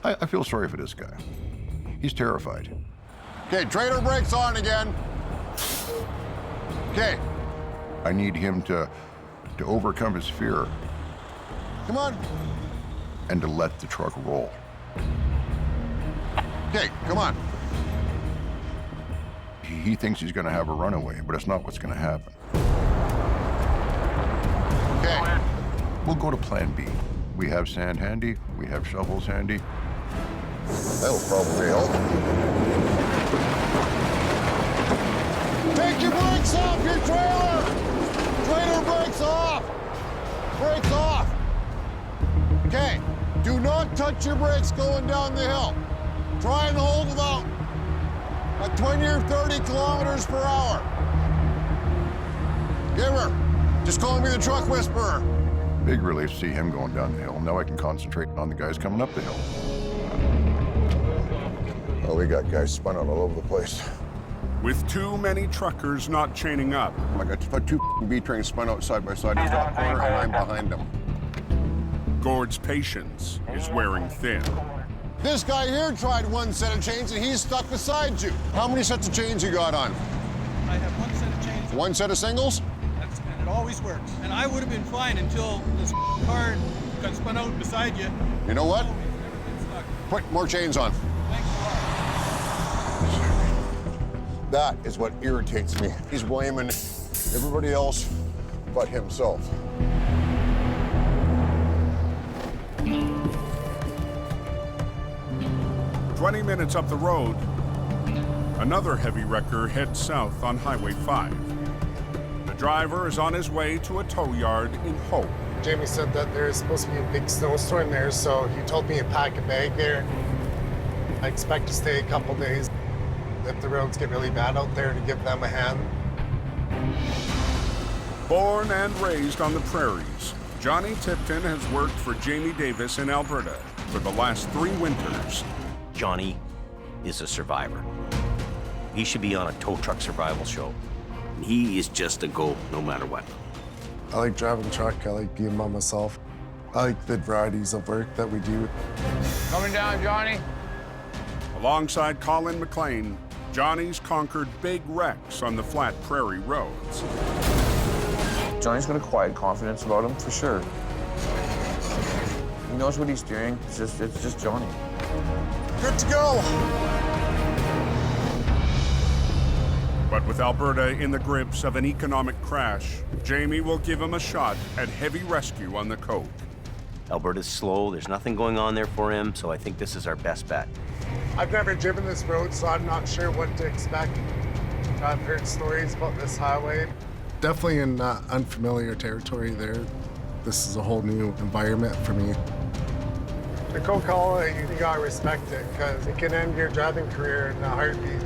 I feel sorry for this guy. He's terrified. Okay, trailer brakes on again. Okay. I need him to overcome his fear. Come on. And to let the truck roll. Okay, come on. He thinks he's gonna have a runaway, but it's not what's gonna happen. Okay, we'll go to plan B. We have sand handy, we have shovels handy. That'll probably help. Take your brakes off your trailer! Trailer brakes off! Brakes off! Okay, do not touch your brakes going down the hill. Try and hold them out at 20 or 30 kilometers per hour. Giver, just call me the truck whisperer. Big relief to see him going down the hill. Now I can concentrate on the guys coming up the hill. Oh, we got guys spun out all over the place. With too many truckers not chaining up. I got 2 B-trains spun out side by side in the top corner, and I'm behind them. Gord's patience is wearing thin. This guy here tried one set of chains, and he's stuck beside you. How many sets of chains you got on? I have 1 set of chains. 1 set of singles? And it always works. And I would have been fine until this car got spun out beside you. You know what? Put more chains on. Thanks a lot. That is what irritates me. He's blaming everybody else but himself. "20 minutes up the road, another heavy wrecker heads south on Highway 5. The driver is on his way to a tow yard in Hope. Jamie said that there's supposed to be a big snowstorm there, so he told me to pack a bag there. I expect to stay a couple days if the roads get really bad out there to give them a hand. Born and raised on the prairies, Johnny Tipton has worked for Jamie Davis in Alberta for the last 3 winters. Johnny is a survivor. He should be on a tow truck survival show. He is just a go no matter what. I like driving truck. I like being by myself. I like the varieties of work that we do. Coming down, Johnny. Alongside Colin McLean, Johnny's conquered big wrecks on the flat prairie roads. Johnny's got a quiet confidence about him, for sure. He knows what he's doing. It's just Johnny. Good to go. But with Alberta in the grips of an economic crash, Jamie will give him a shot at heavy rescue on the coast. Alberta's slow, there's nothing going on there for him, so I think this is our best bet. I've never driven this road, so I'm not sure what to expect. I've heard stories about this highway. Definitely in unfamiliar territory there. This is a whole new environment for me. The Coquihalla, you gotta respect it, because it can end your driving career in a heartbeat.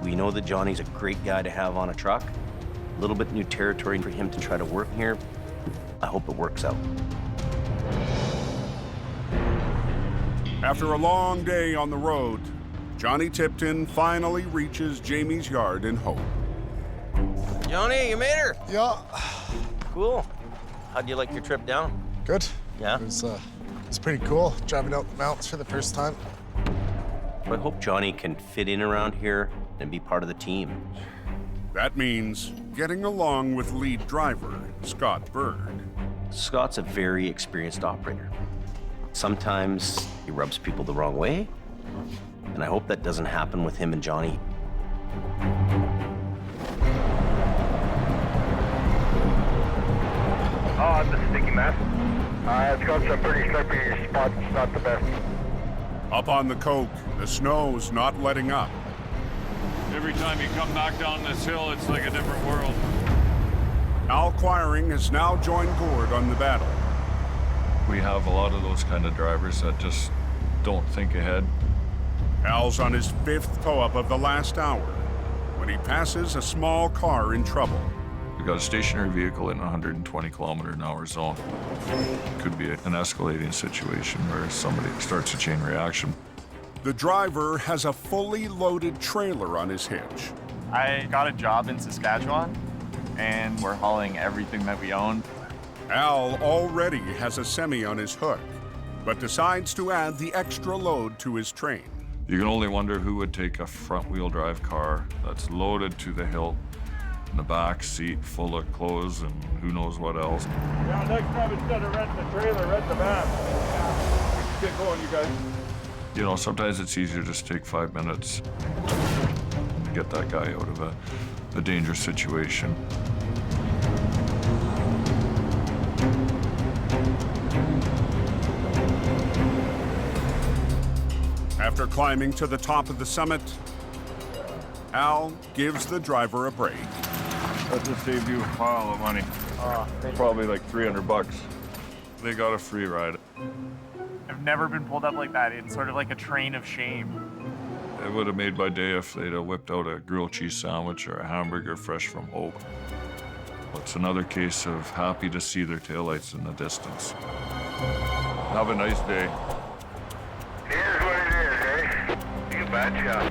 We know that Johnny's a great guy to have on a truck. A little bit new territory for him to try to work here. I hope it works out. After a long day on the road, Johnny Tipton finally reaches Jamie's yard in Hope. Johnny, you made her. Yeah. Cool. How'd you like your trip down? Good. Yeah? It's pretty cool, driving out the mountains for the first time. I hope Johnny can fit in around here and be part of the team. That means getting along with lead driver, Scott Bird. Scott's a very experienced operator. Sometimes he rubs people the wrong way, and I hope that doesn't happen with him and Johnny. Oh, it's a sticky mess. It's got some pretty slippery spots. It's not the best. Up on the Coke, the snow's not letting up. Every time you come back down this hill, it's like a different world. Al Quiring has now joined Gord on the battle. We have a lot of those kind of drivers that just don't think ahead. Al's on his 5th tow-up of the last hour when he passes a small car in trouble. We got a stationary vehicle in a 120-kilometer-an-hour zone. Could be an escalating situation where somebody starts a chain reaction. The driver has a fully loaded trailer on his hitch. I got a job in Saskatchewan, and we're hauling everything that we own. Al already has a semi on his hook, but decides to add the extra load to his train. You can only wonder who would take a front-wheel drive car that's loaded to the hilt, in the back seat full of clothes and who knows what else. Yeah, next time instead of renting the trailer, rent the van. Get going, you guys. You know, sometimes it's easier just to take 5 minutes to get that guy out of a dangerous situation. After climbing to the top of the summit, Al gives the driver a break. That just saved you a pile of money. Probably like $300. They got a free ride. I've never been pulled up like that. It's sort of like a train of shame. It would have made my day if they'd have whipped out a grilled cheese sandwich or a hamburger fresh from Hope. It's another case of happy to see their taillights in the distance. Have a nice day. Here's what it is, eh? You betcha.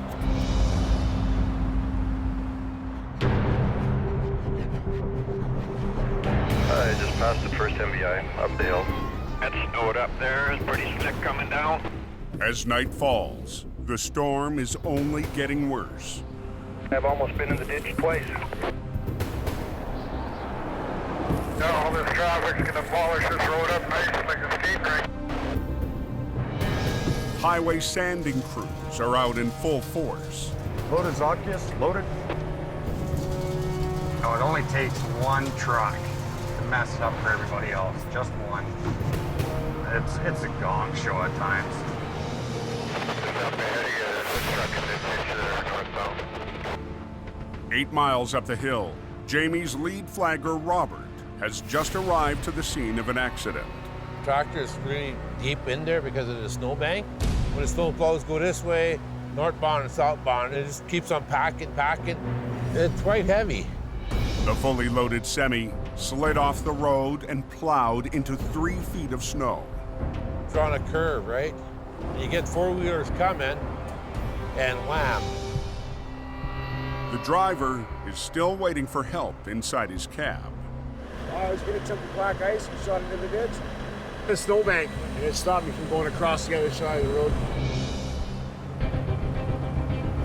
I just passed the first MVI up the hill. That snowed up there. It's pretty slick coming down. As night falls, the storm is only getting worse. I've almost been in the ditch twice. Now all this traffic's gonna polish this road up nice like a skate rink. Highway sanding crews are out in full force. Loaded Zodkiss, loaded. No, it only takes one truck to mess it up for everybody else. Just one. It's a gong show at times. Up ahead of you, there's a truck in the ditch there, northbound. 8 miles up the hill, Jamie's lead flagger, Robert, has just arrived to the scene of an accident. Tractor is really deep in there because of the snowbank. When the snow plows go this way, northbound and southbound, it just keeps on packing. It's quite heavy. The fully loaded semi slid off the road and plowed into 3 feet of snow. It's on a curve, right? And you get four-wheelers coming, and wham. The driver is still waiting for help inside his cab. I was gonna jump the black ice and shot into the ditch. The snowbank, and it stopped me from going across the other side of the road.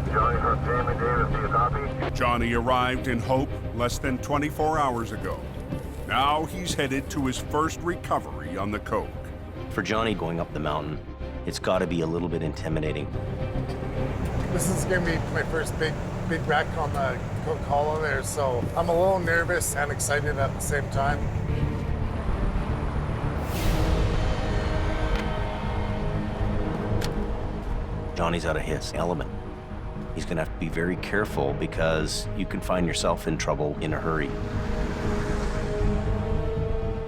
Johnny from Jamie Davis, do you copy? Johnny arrived in Hope less than 24 hours ago. Now he's headed to his first recovery on the Coke. For Johnny going up the mountain, it's got to be a little bit intimidating. This is gonna be my first big wreck on the Coquihalla there, so I'm a little nervous and excited at the same time. Johnny's out of his element. He's gonna have to be very careful because you can find yourself in trouble in a hurry.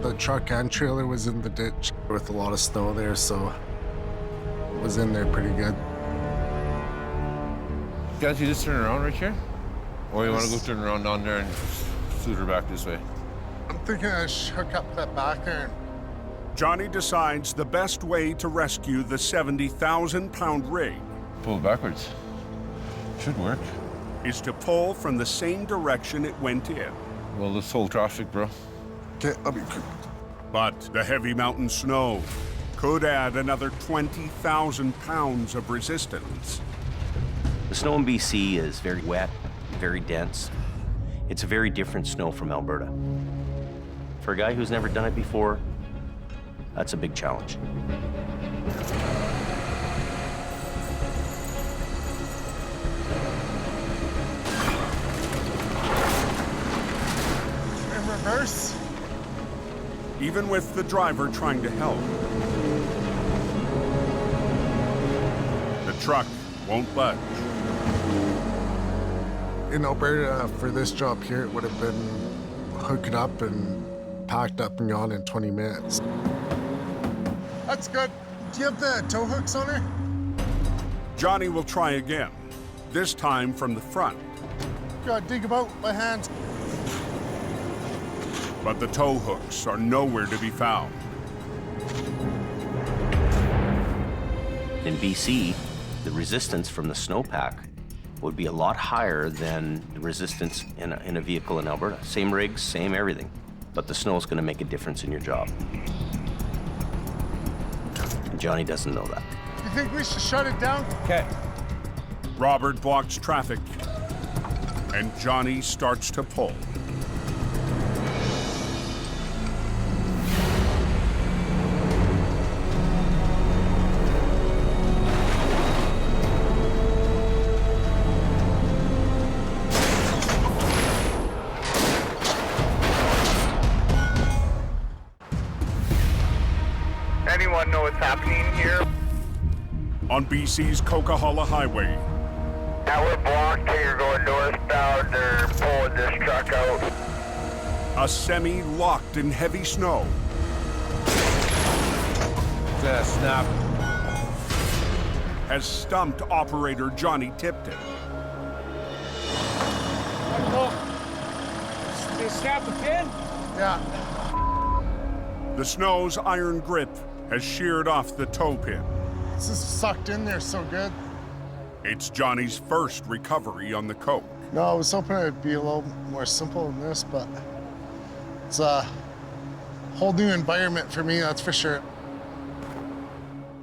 The truck and trailer was in the ditch with a lot of snow there, so it was in there pretty good. Guys, you just turn around right here? Or you want to go turn around down there and shoot her back this way? I'm thinking I should hook up that back iron. Johnny decides the best way to rescue the 70,000-pound rig Pull it backwards. Should work. is to pull from the same direction it went in. Well, let's hold traffic, bro. Okay, I'll be quick. But the heavy mountain snow could add another 20,000 pounds of resistance. The snow in BC is very wet, very dense. It's a very different snow from Alberta. For a guy who's never done it before, that's a big challenge. In reverse? Even with the driver trying to help, the truck won't budge. In Alberta, for this job here, it would have been hooked up and packed up and gone in 20 minutes. That's good. Do you have the tow hooks on her? Johnny will try again, this time from the front. Gotta dig about my hands. But the tow hooks are nowhere to be found. In BC, the resistance from the snowpack would be a lot higher than the resistance in a vehicle in Alberta. Same rigs, same everything, but the snow is going to make a difference in your job. And Johnny doesn't know that. You think we should shut it down? Okay. Robert blocks traffic, and Johnny starts to pull. Anyone know what's happening here? On BC's Coquihalla Highway. Now we're blocked here going northbound. They're pulling this truck out. A semi locked in heavy snow. Just snap. Has stumped operator Johnny Tipton. They snapped the pin? Yeah. The snow's iron grip has sheared off the toe pin. This is sucked in there so good. It's Johnny's first recovery on the Coke. No, I was hoping it'd be a little more simple than this, but it's a whole new environment for me, that's for sure.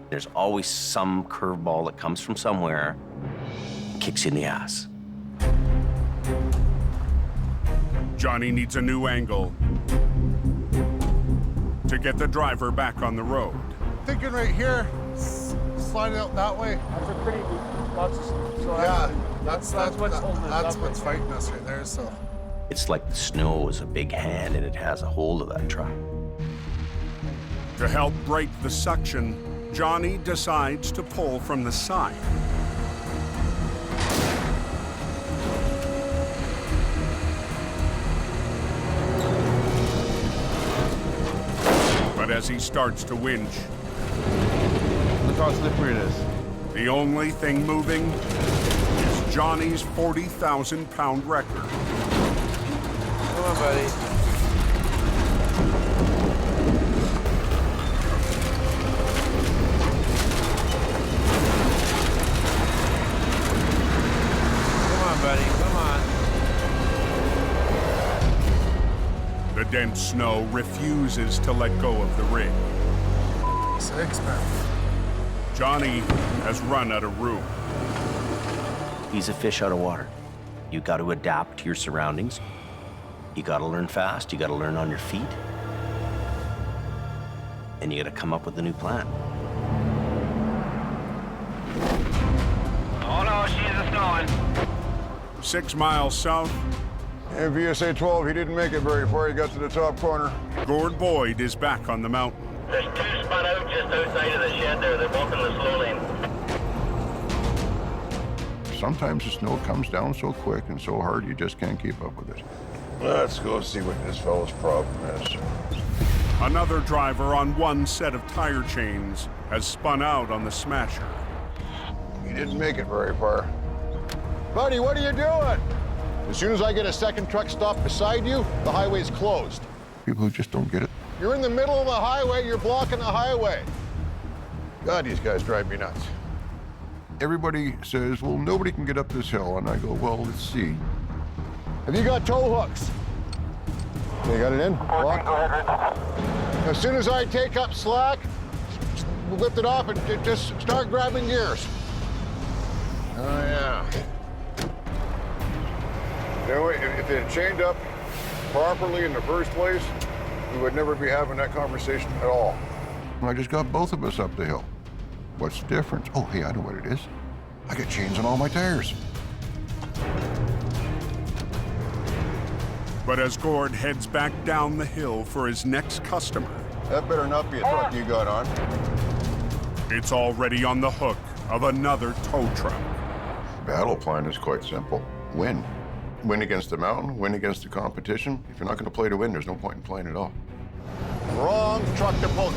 There's always some curveball that comes from somewhere, kicks you in the ass. Johnny needs a new angle to get the driver back on the road. Thinking right here, slide it out that way. That's a pretty deep, lots of snow. So yeah, that's what's holding us up. That's what's right fighting us right there, so. It's like the snow is a big hand and it has a hold of that truck. To help break the suction, Johnny decides to pull from the side. But as he starts to winch, look how slippery it is. The only thing moving is Johnny's 40,000-pound record. Come on, buddy. Come on, buddy. Come on. The dense snow refuses to let go of the rig. Six, man. Johnny has run out of room. He's a fish out of water. You got to adapt to your surroundings. You got to learn fast. You got to learn on your feet. And you got to come up with a new plan. Oh no, she's snowing. 6 miles south. And VSA 12, he didn't make it very far. He got to the top corner. Gord Boyd is back on the mountain. There's two spun out just outside of the shed there. They're both in the slow lane. Sometimes the snow comes down so quick and so hard, you just can't keep up with it. Let's go see what this fellow's problem is. Another driver on one set of tire chains has spun out on the smasher. He didn't make it very far. Buddy, what are you doing? As soon as I get a second truck stopped beside you, the highway's closed. People who just don't get it. You're in the middle of the highway, you're blocking the highway. God, these guys drive me nuts. Everybody says, well, nobody can get up this hill. And I go, well, let's see. Have you got tow hooks? You got it in? Go ahead, Richard. As soon as I take up slack, lift it off and just start grabbing gears. Oh, yeah. You know, if it had chained up properly in the first place, we would never be having that conversation at all. I just got both of us up the hill. What's the difference? Oh, hey, I know what it is. I got chains on all my tires. But as Gord heads back down the hill for his next customer, that better not be a truck you got on. It's already on the hook of another tow truck. Battle plan is quite simple. Win. Win against the mountain, win against the competition. If you're not going to play to win, there's no point in playing at all. Wrong truck to pull.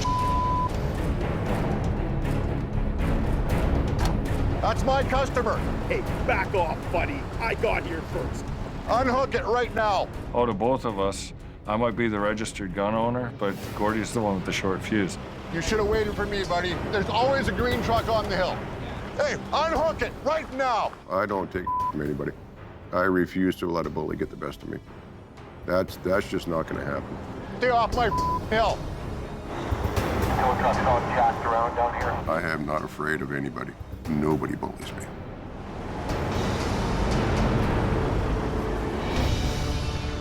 That's my customer. Hey, back off, buddy. I got here first. Unhook it right now. Out of both of us, I might be the registered gun owner, but Gordy's the one with the short fuse. You should have waited for me, buddy. There's always a green truck on the hill. Hey, unhook it right now. I don't take from anybody. I refuse to let a bully get the best of me. That's just not going to happen. Stay off my hill. Tow truck's all jacked around down here. I am not afraid of anybody. Nobody bullies me.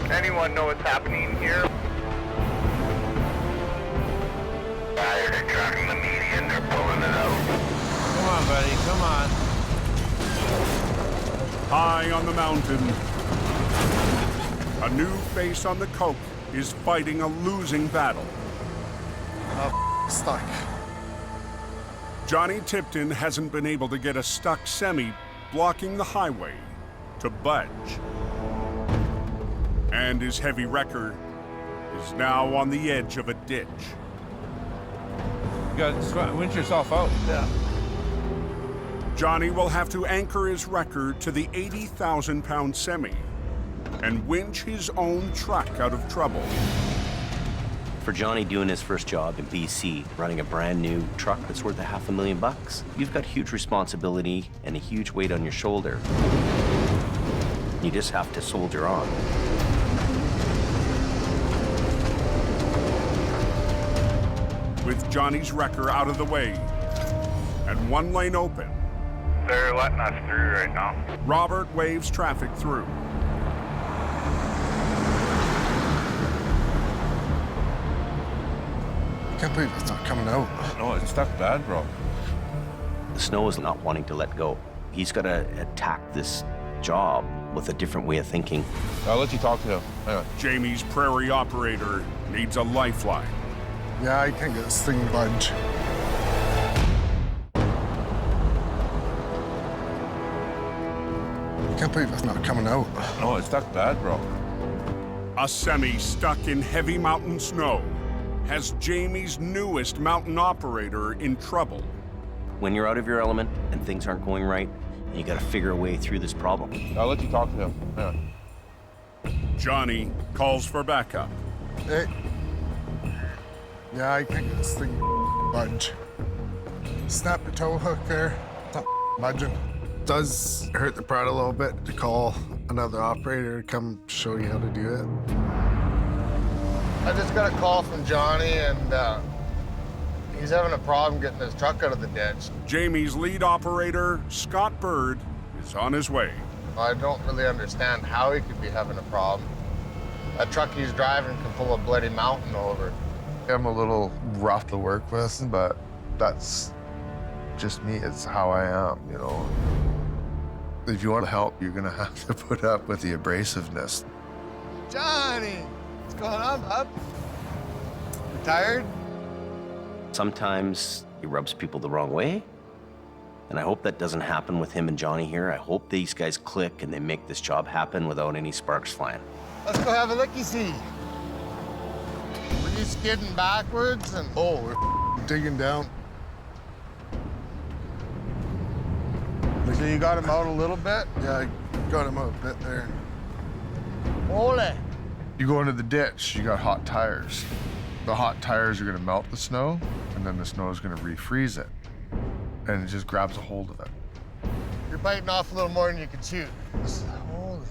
Anyone know what's happening here? Tired of tracking the median, they're pulling it out. Come on, buddy, come on. High on the mountain, a new face on the Coke is fighting a losing battle. Stuck. Johnny Tipton hasn't been able to get a stuck semi blocking the highway to budge. And his heavy wrecker is now on the edge of a ditch. You gotta winch yourself out. Yeah. Johnny will have to anchor his wrecker to the 80,000-pound semi and winch his own truck out of trouble. For Johnny doing his first job in BC, running a brand new truck that's worth $500,000, you've got huge responsibility and a huge weight on your shoulder. You just have to soldier on. With Johnny's wrecker out of the way and one lane open, They're letting us through right now. Robert waves traffic through. I can't believe it's not coming out. No, it's stuck bad, bro. The snow is not wanting to let go. He's got to attack this job with a different way of thinking. I'll let you talk to him. Hang on. Jamie's prairie operator needs a lifeline. Yeah, I can't get this thing to budge. I can't believe it's not coming out. No, it's stuck bad, bro. A semi stuck in heavy mountain snow has Jamie's newest mountain operator in trouble. When you're out of your element and things aren't going right, you got to figure a way through this problem. I'll let you talk to him. Hang on. Johnny calls for backup. Hey. Yeah, I can't get this thing to budge. Snap the tow hook there. It's not budging. Does hurt the pride a little bit to call another operator to come show you how to do it. I just got a call from Johnny, and he's having a problem getting his truck out of the ditch. Jamie's lead operator, Scott Bird, is on his way. I don't really understand how he could be having a problem. That truck he's driving can pull a bloody mountain over. I'm a little rough to work with, but that's just me. It's how I am, you know. If you want to help, you're gonna have to put up with the abrasiveness. Johnny, what's going on, bub? You tired? Sometimes he rubs people the wrong way, and I hope that doesn't happen with him and Johnny here. I hope these guys click and they make this job happen without any sparks flying. Let's go have a looky-see. Were you skidding backwards and... Oh, we're digging down. So you got him out a little bit? Yeah, I got him out a bit there. Ole! You go into the ditch, you got hot tires. The hot tires are gonna melt the snow, and then the snow is gonna refreeze it. And it just grabs a hold of it. You're biting off a little more than you can chew. Holy.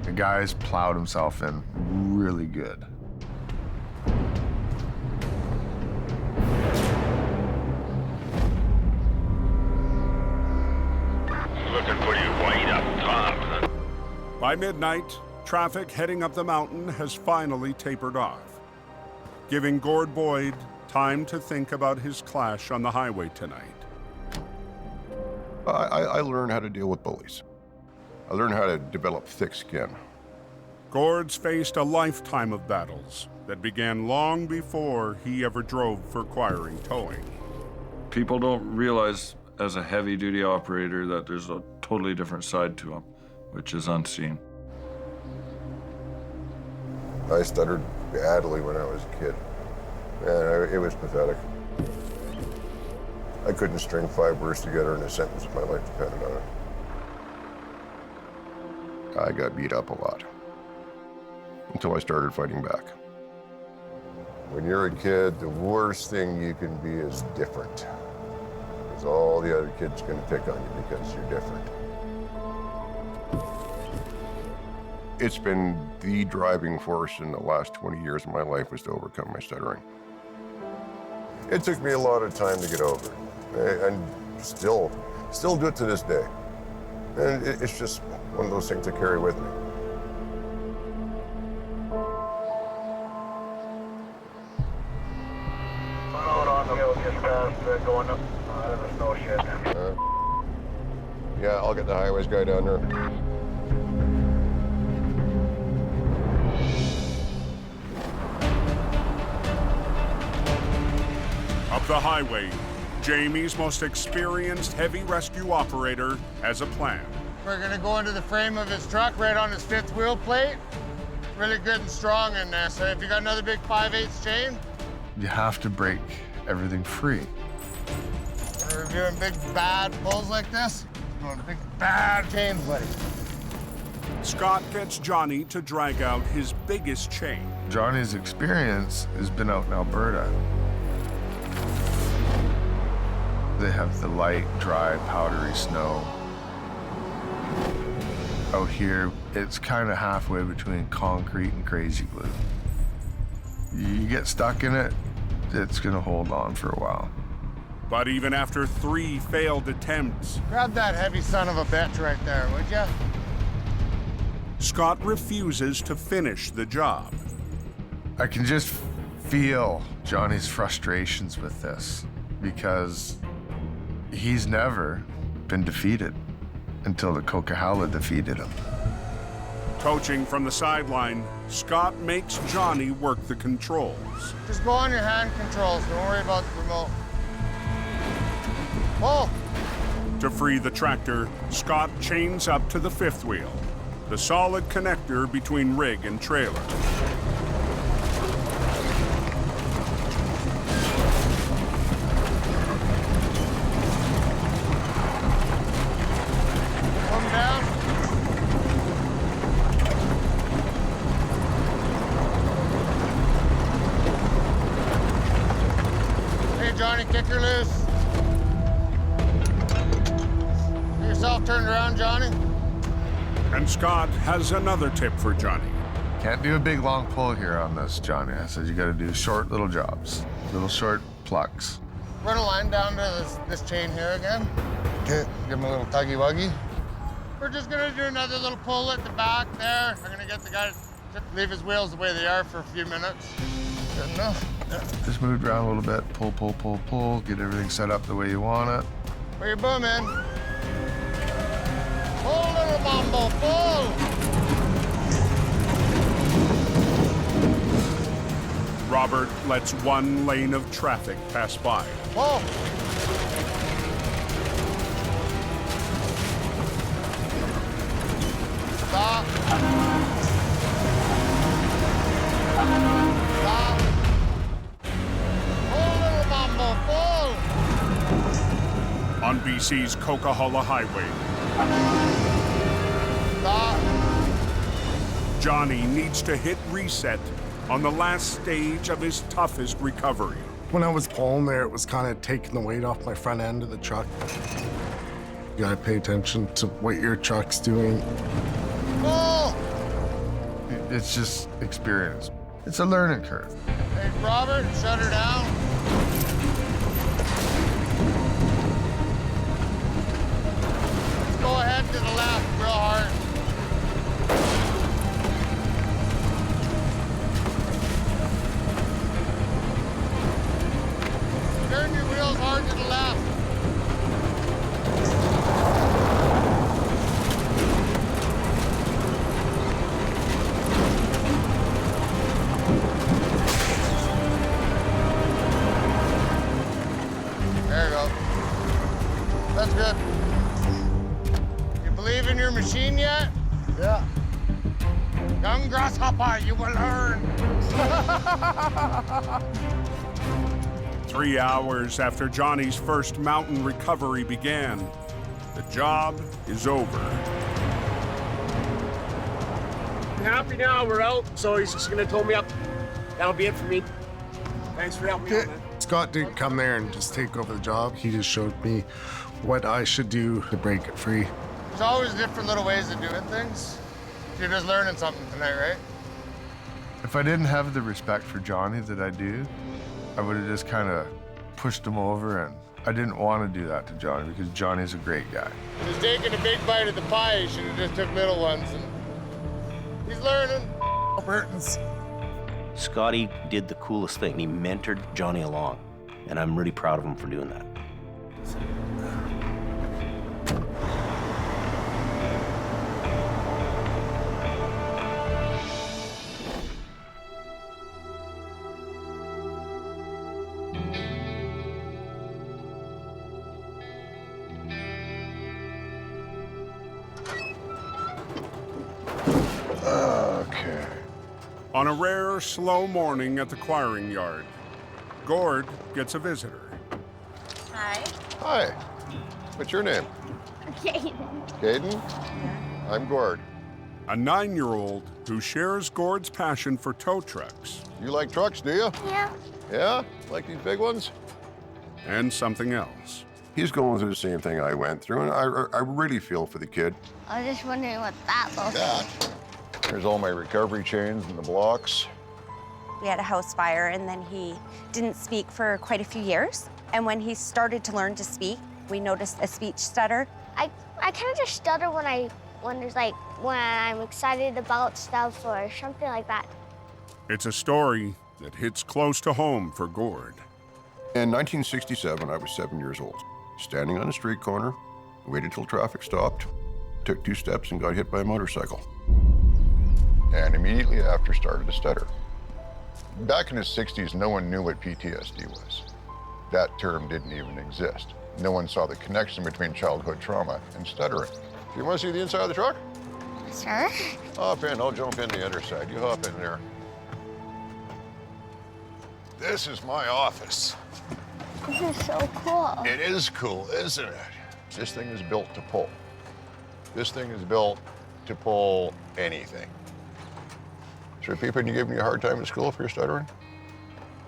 The guy's plowed himself in really good. By midnight, traffic heading up the mountain has finally tapered off, giving Gord Boyd time to think about his clash on the highway tonight. I learned how to deal with bullies. I learned how to develop thick skin. Gord's faced a lifetime of battles that began long before he ever drove for Quiring Towing. People don't realize as a heavy-duty operator that there's a totally different side to them, which is unseen. I stuttered badly when I was a kid. And it was pathetic. I couldn't string 5 words together in a sentence if my life depended on it. I got beat up a lot until I started fighting back. When you're a kid, the worst thing you can be is different. Because all the other kids are going to pick on you because you're different. It's been the driving force in the last 20 years of my life was to overcome my stuttering. It took me a lot of time to get over it, and still do it to this day. And it's just one of those things I carry with me. Out on the hill just past going up out of the snow shed. Yeah, I'll get the highways guy down there. Up the highway, Jamie's most experienced heavy rescue operator has a plan. We're gonna go into the frame of his truck right on his 5th wheel plate. Really good and strong in there. So if you got another big 5/8 chain, You have to break everything free. when we're doing big bad pulls like this, we're doing big bad chains, buddy. Scott gets Johnny to drag out his biggest chain. Johnny's experience has been out in Alberta. They have the light, dry, powdery snow. Out here, it's kind of halfway between concrete and crazy glue. You get stuck in it, it's gonna hold on for a while. But even after 3 failed attempts, Grab that heavy son of a bitch right there, would ya? Scott refuses to finish the job. I can just feel Johnny's frustrations with this because he's never been defeated until the Coquihalla defeated him. Coaching from the sideline, Scott makes Johnny work the controls. Just go on your hand controls, don't worry about the remote. Pull! To free the tractor, Scott chains up to the 5th wheel, the solid connector between rig and trailer. Come down. Hey, Johnny, kick her loose. Get yourself turned around, Johnny. And Scott has another tip for Johnny. Can't do a big long pull here on this, Johnny. I said you gotta do short little jobs, little short plucks. Run a line down to this chain here again. Okay, give him a little tuggy-wuggy. We're just gonna do another little pull at the back there. I'm gonna get the guy to leave his wheels the way they are for a few minutes. Good enough. Yeah. Just move it around a little bit, pull, pull, pull, pull, get everything set up the way you want it. Put your boom in. Pull, little mambo, pull! Robert lets 1 lane of traffic pass by. Pull! Stop! Stop! Pull, little mambo, pull! On BC's Coquihalla Highway, Stop! Johnny needs to hit reset on the last stage of his toughest recovery. When I was pulling there, it was kind of taking the weight off my front end of the truck. You gotta pay attention to what your truck's doing. Pull! It's just experience. It's a learning curve. Hey, Robert, shut her down. Let's go ahead to the left real hard. Papa, you will learn. 3 hours after Johnny's first mountain recovery began, the job is over. I'm happy now, we're out, so he's just gonna tow me up. That'll be it for me. Thanks for helping me out, man. Scott didn't come there and just take over the job. He just showed me what I should do to break it free. There's always different little ways of doing things. You're just learning something tonight, right? If I didn't have the respect for Johnny that I do, I would have just kind of pushed him over, and I didn't want to do that to Johnny because Johnny's a great guy. He was taking a big bite of the pie. He should have just took little ones. And he's learning. Burton's. Scotty did the coolest thing. He mentored Johnny along, and I'm really proud of him for doing that. Okay. On a rare, slow morning at the quiring yard, Gord gets a visitor. Hi. Hi. What's your name? Caden. Caden? I'm Gord. A 9-year-old who shares Gord's passion for tow trucks. You like trucks, do you? Yeah. Yeah? Like these big ones? And something else. He's going through the same thing I went through, and I really feel for the kid. I was just wondering what that looks like. There's all my recovery chains and the blocks. We had a house fire, and then he didn't speak for quite a few years. And when he started to learn to speak, we noticed a speech stutter. I kind of just stutter when there's like, when I'm excited about stuff or something like that. It's a story that hits close to home for Gord. In 1967, I was 7 years old. Standing on a street corner, waited till traffic stopped, took 2 steps and got hit by a motorcycle. And immediately after started to stutter. Back in the 60s, no one knew what PTSD was. That term didn't even exist. No one saw the connection between childhood trauma and stuttering. Do you want to see the inside of the truck? Sure. Hop in, I'll jump in the other side. You hop in there. This is my office. This is so cool. It is cool, isn't it? This thing is built to pull. This thing is built to pull anything. Is there people giving you a hard time at school if you're stuttering?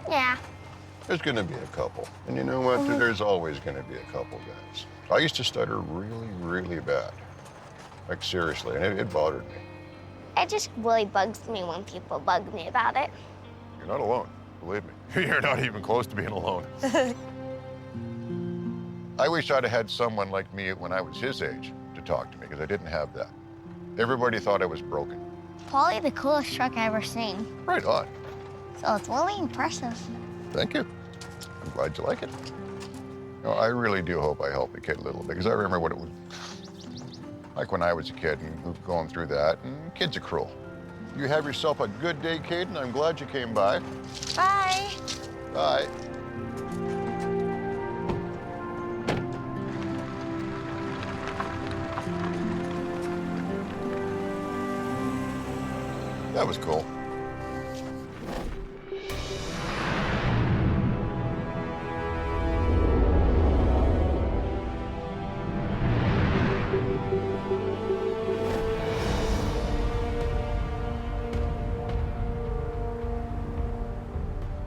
Yeah. There's gonna be a couple. And you know what? There's always gonna be a couple guys. I used to stutter really, really bad. Like seriously, and it bothered me. It just really bugs me when people bug me about it. You're not alone, believe me. You're not even close to being alone. I wish I'd have had someone like me when I was his age to talk to me, because I didn't have that. Everybody thought I was broken. Probably the coolest truck I ever seen. Right on. So it's really impressive. Thank you. I'm glad you like it. You know, I really do hope I help the kid a little bit, because I remember what it was like when I was a kid and going through that, and kids are cruel. You have yourself a good day, Caden. I'm glad you came by. Bye. Bye. That was cool.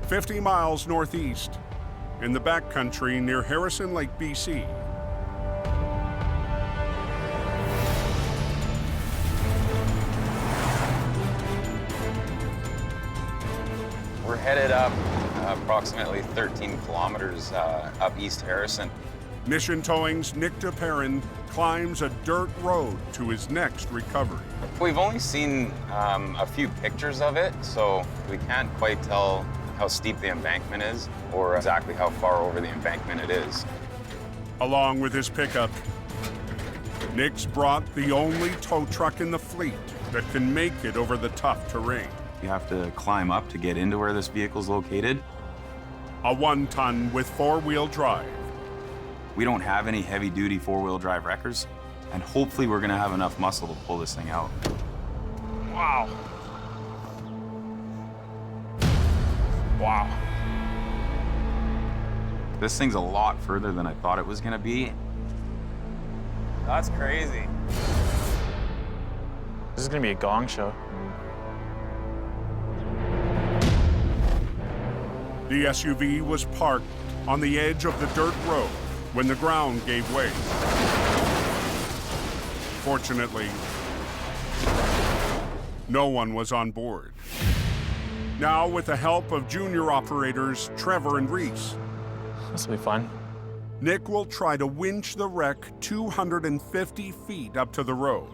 "50 miles northeast, in the backcountry near Harrison Lake, BC. We're headed up approximately 13 kilometers up East Harrison. Mission Towing's Nick DePerrin climbs a dirt road to his next recovery. We've only seen a few pictures of it, so we can't quite tell how steep the embankment is or exactly how far over the embankment it is. Along with his pickup, Nick's brought the only tow truck in the fleet that can make it over the tough terrain. You have to climb up to get into where this vehicle's located. A 1-ton with 4-wheel drive. We don't have any heavy-duty 4-wheel drive wreckers, and hopefully we're gonna have enough muscle to pull this thing out. Wow. Wow. This thing's a lot further than I thought it was gonna be. That's crazy. This is gonna be a gong show. The SUV was parked on the edge of the dirt road when the ground gave way. Fortunately, no one was on board. Now, with the help of junior operators Trevor and Reese, this will be fun. Nick will try to winch the wreck 250 feet up to the road.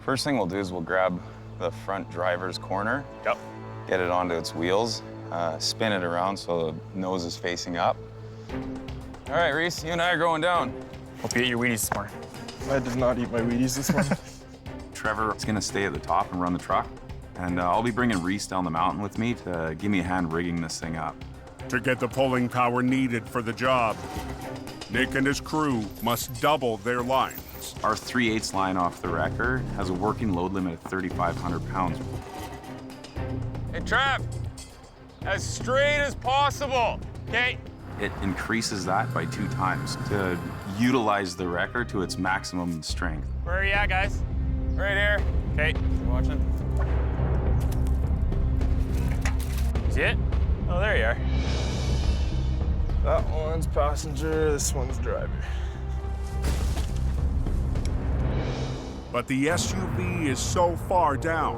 First thing we'll do is we'll grab the front driver's corner. Yep. Get it onto its wheels, spin it around so the nose is facing up. All right, Reese, you and I are going down. Hope you ate your Wheaties this morning. I did not eat my Wheaties this morning. Trevor is gonna stay at the top and run the truck. And I'll be bringing Reese down the mountain with me to give me a hand rigging this thing up. To get the pulling power needed for the job, Nick and his crew must double their lines. Our 3/8 line off the wrecker has a working load limit of 3,500 pounds. Hey, Trav, as straight as possible, okay? It increases that by 2 times to utilize the wrecker to its maximum strength. Where are you at, guys? Right here. Okay, you watching? See it? Oh, there you are. That one's passenger, this one's driver. But the SUV is so far down.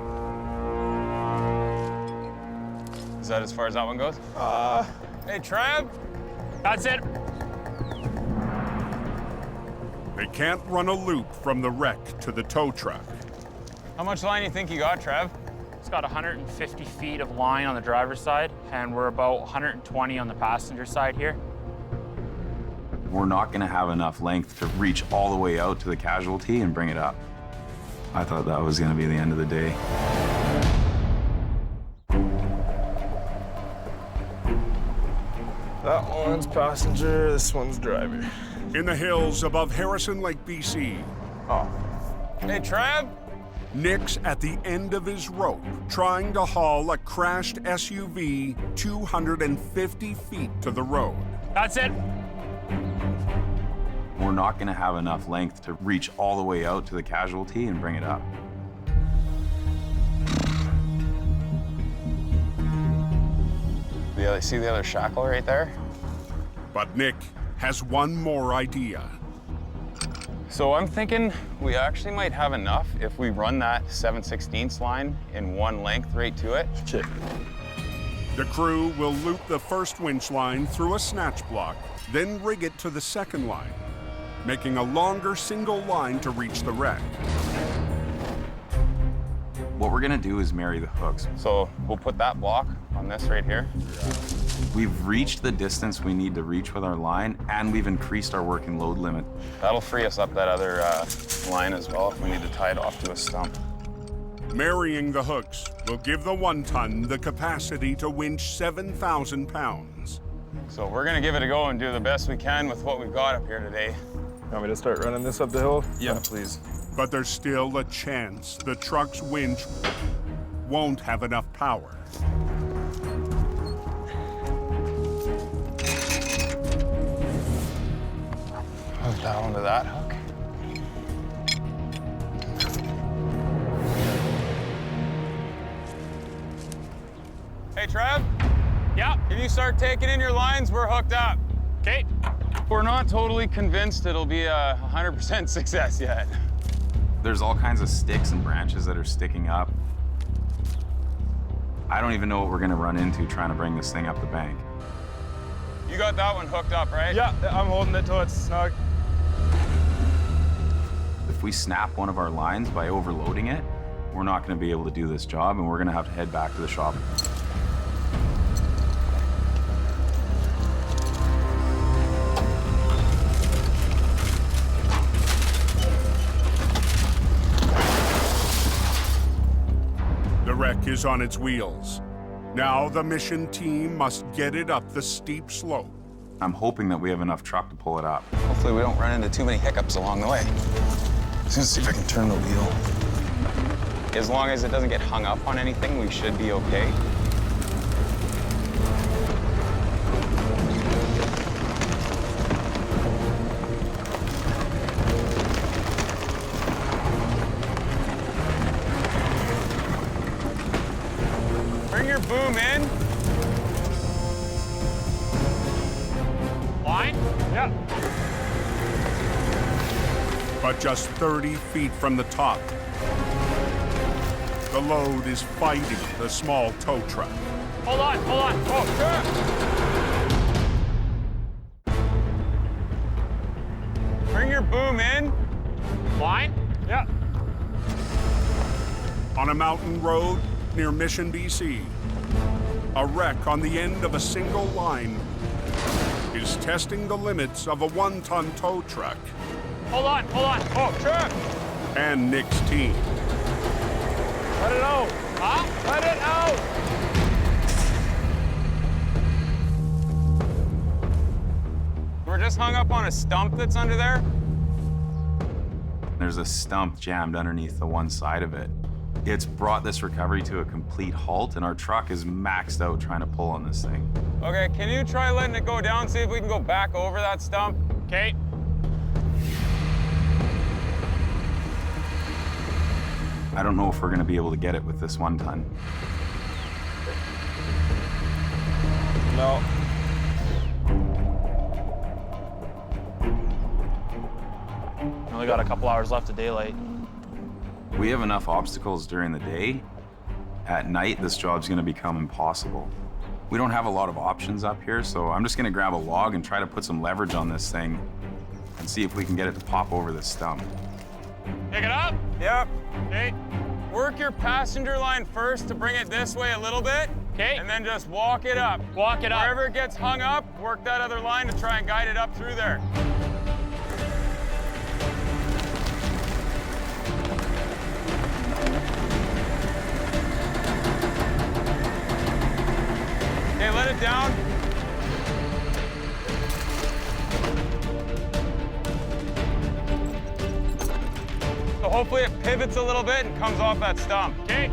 Is that as far as that one goes? Hey, Trav. That's it. They can't run a loop from the wreck to the tow truck. How much line do you think you got, Trav? It's got 150 feet of line on the driver's side, and we're about 120 on the passenger side here. We're not gonna have enough length to reach all the way out to the casualty and bring it up. I thought that was gonna be the end of the day. That one's passenger, this one's driver. In the hills above Harrison Lake, BC. Oh. Hey, Trav? Nick's at the end of his rope, trying to haul a crashed SUV 250 feet to the road. That's it. We're not gonna have enough length to reach all the way out to the casualty and bring it up. See the other shackle right there? But Nick has one more idea. So I'm thinking we actually might have enough if we run that 7/16 line in one length right to it. Check. The crew will loop the first winch line through a snatch block, then rig it to the second line, making a longer single line to reach the wreck. What we're gonna do is marry the hooks. So we'll put that block on this right here. We've reached the distance we need to reach with our line, and we've increased our working load limit. That'll free us up that other line as well if we need to tie it off to a stump. Marrying the hooks will give the 1-ton the capacity to winch 7,000 pounds. So we're gonna give it a go and do the best we can with what we've got up here today. You want me to start running this up the hill? Yeah, please. But there's still a chance the truck's winch won't have enough power. Hook that onto that hook. Hey, Trav? Yeah? Can you start taking in your lines? We're hooked up. Okay. We're not totally convinced it'll be a 100% success yet. There's all kinds of sticks and branches that are sticking up. I don't even know what we're gonna run into trying to bring this thing up the bank. You got that one hooked up, right? Yeah, I'm holding it till it's snug. If we snap one of our lines by overloading it, we're not gonna be able to do this job, and we're gonna have to head back to the shop. The wreck is on its wheels. Now the mission team must get it up the steep slope. I'm hoping that we have enough truck to pull it up. Hopefully we don't run into too many hiccups along the way. Let's see if I can turn the wheel. As long as it doesn't get hung up on anything, we should be okay. in. Line? Yeah. But just 30 feet from the top, the load is fighting the small tow truck. Hold on. Oh, sure. Bring your boom in. Line? Yeah. On a mountain road near Mission, BC, a wreck on the end of a single line is testing the limits of a 1-ton tow truck. Hold on. Oh, sure. And Nick's team. Let it out. Huh? Let it out. We're just hung up on a stump that's under there. There's a stump jammed underneath the one side of it. It's brought this recovery to a complete halt, and our truck is maxed out trying to pull on this thing. Okay, can you try letting it go down, see if we can go back over that stump? Okay. I don't know if we're gonna be able to get it with this 1 ton. No. Only got a couple hours left of daylight. We have enough obstacles during the day. At night, this job's gonna become impossible. We don't have a lot of options up here, so I'm just gonna grab a log and try to put some leverage on this thing and see if we can get it to pop over this stump. Pick it up? Yep. Okay. Work your passenger line first to bring it this way a little bit. Okay. And then just walk it up. Walk it up. Wherever it gets hung up, work that other line to try and guide it up through there. Okay, let it down. So hopefully it pivots a little bit and comes off that stump, okay?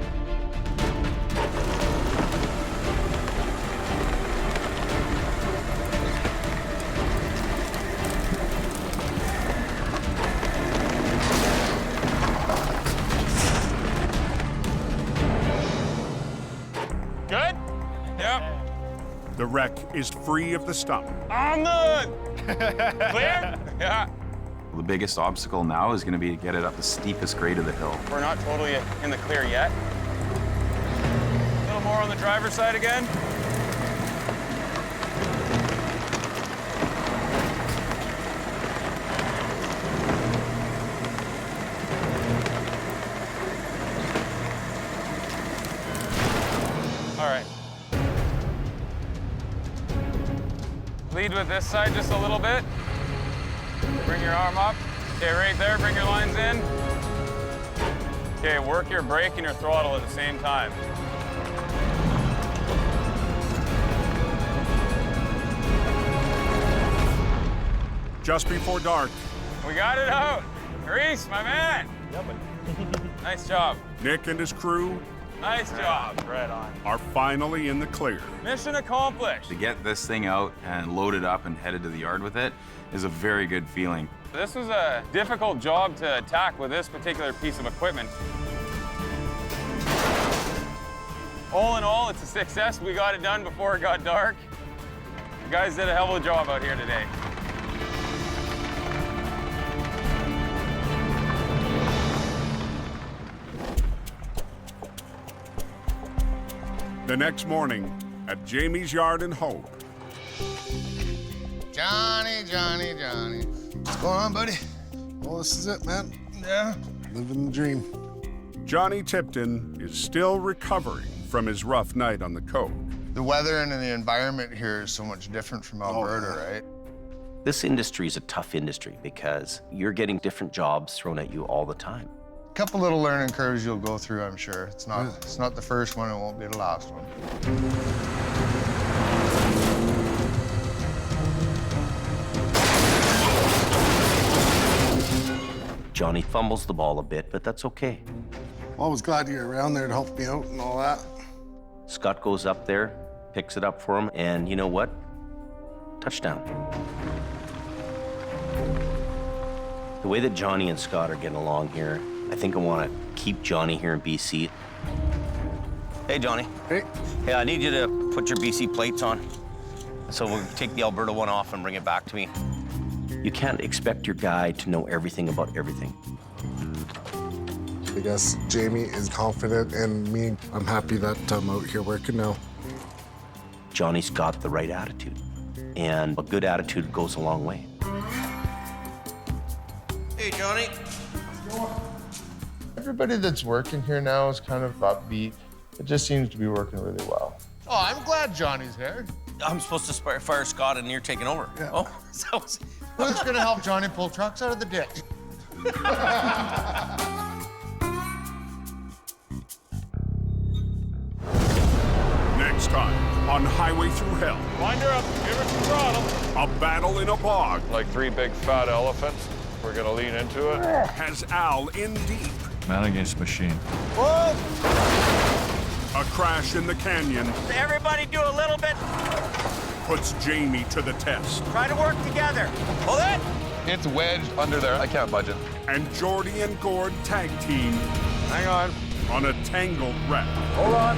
Good? Yep. The wreck is free of the stump. On the clear? Yeah. The biggest obstacle now is gonna be to get it up the steepest grade of the hill. We're not totally in the clear yet. A little more on the driver's side again. All right. Lead with this side just a little bit. Bring your arm up. Okay, right there, bring your lines in. Okay, work your brake and your throttle at the same time. Just before dark, We got it out. Reese, my man. Yep. Nice job. Nick and his crew Nice job. Right on. are finally in the clear. Mission accomplished. To get this thing out and load it up and headed to the yard with it is a very good feeling. This was a difficult job to attack with this particular piece of equipment. All in all, it's a success. We got it done before it got dark. You guys did a hell of a job out here today. The next morning at Jamie's yard in Hope, Johnny. What's going on, buddy? Well, this is it, man. Yeah. Living the dream. Johnny Tipton is still recovering from his rough night on the coke. The weather and the environment here is so much different from Alberta, right? This industry is a tough industry because you're getting different jobs thrown at you all the time. A couple little learning curves you'll go through, I'm sure. It's not the first one, it won't be the last one. Johnny fumbles the ball a bit, but that's okay. Well, I was glad you were around there to help me out and all that. Scott goes up there, picks it up for him, and you know what? Touchdown. The way that Johnny and Scott are getting along here, I think I want to keep Johnny here in BC. Hey, Johnny. Hey. Hey, I need you to put your BC plates on. So we'll take the Alberta one off and bring it back to me. You can't expect your guy to know everything about everything. I guess Jamie is confident in me. I'm happy that I'm out here working now. Johnny's got the right attitude, and a good attitude goes a long way. Hey, Johnny. Everybody that's working here now is kind of upbeat. It just seems to be working really well. Oh, I'm glad Johnny's here. I'm supposed to fire Scott, and you're taking over. Yeah. Oh, Who's gonna help Johnny pull trucks out of the ditch? Next time on Highway Thru Hell. Wind her up, give her some throttle. A battle in a bog. Like 3 big fat elephants. We're gonna lean into it. Has Al in deep. Man against machine. Whoa! A crash in the canyon. Everybody do a little bit. Puts Jamie to the test. Try to work together. Hold it. It's wedged under there. I can't budge it. And Jordy and Gord tag team. Hang on. On a tangled wreck. Hold on.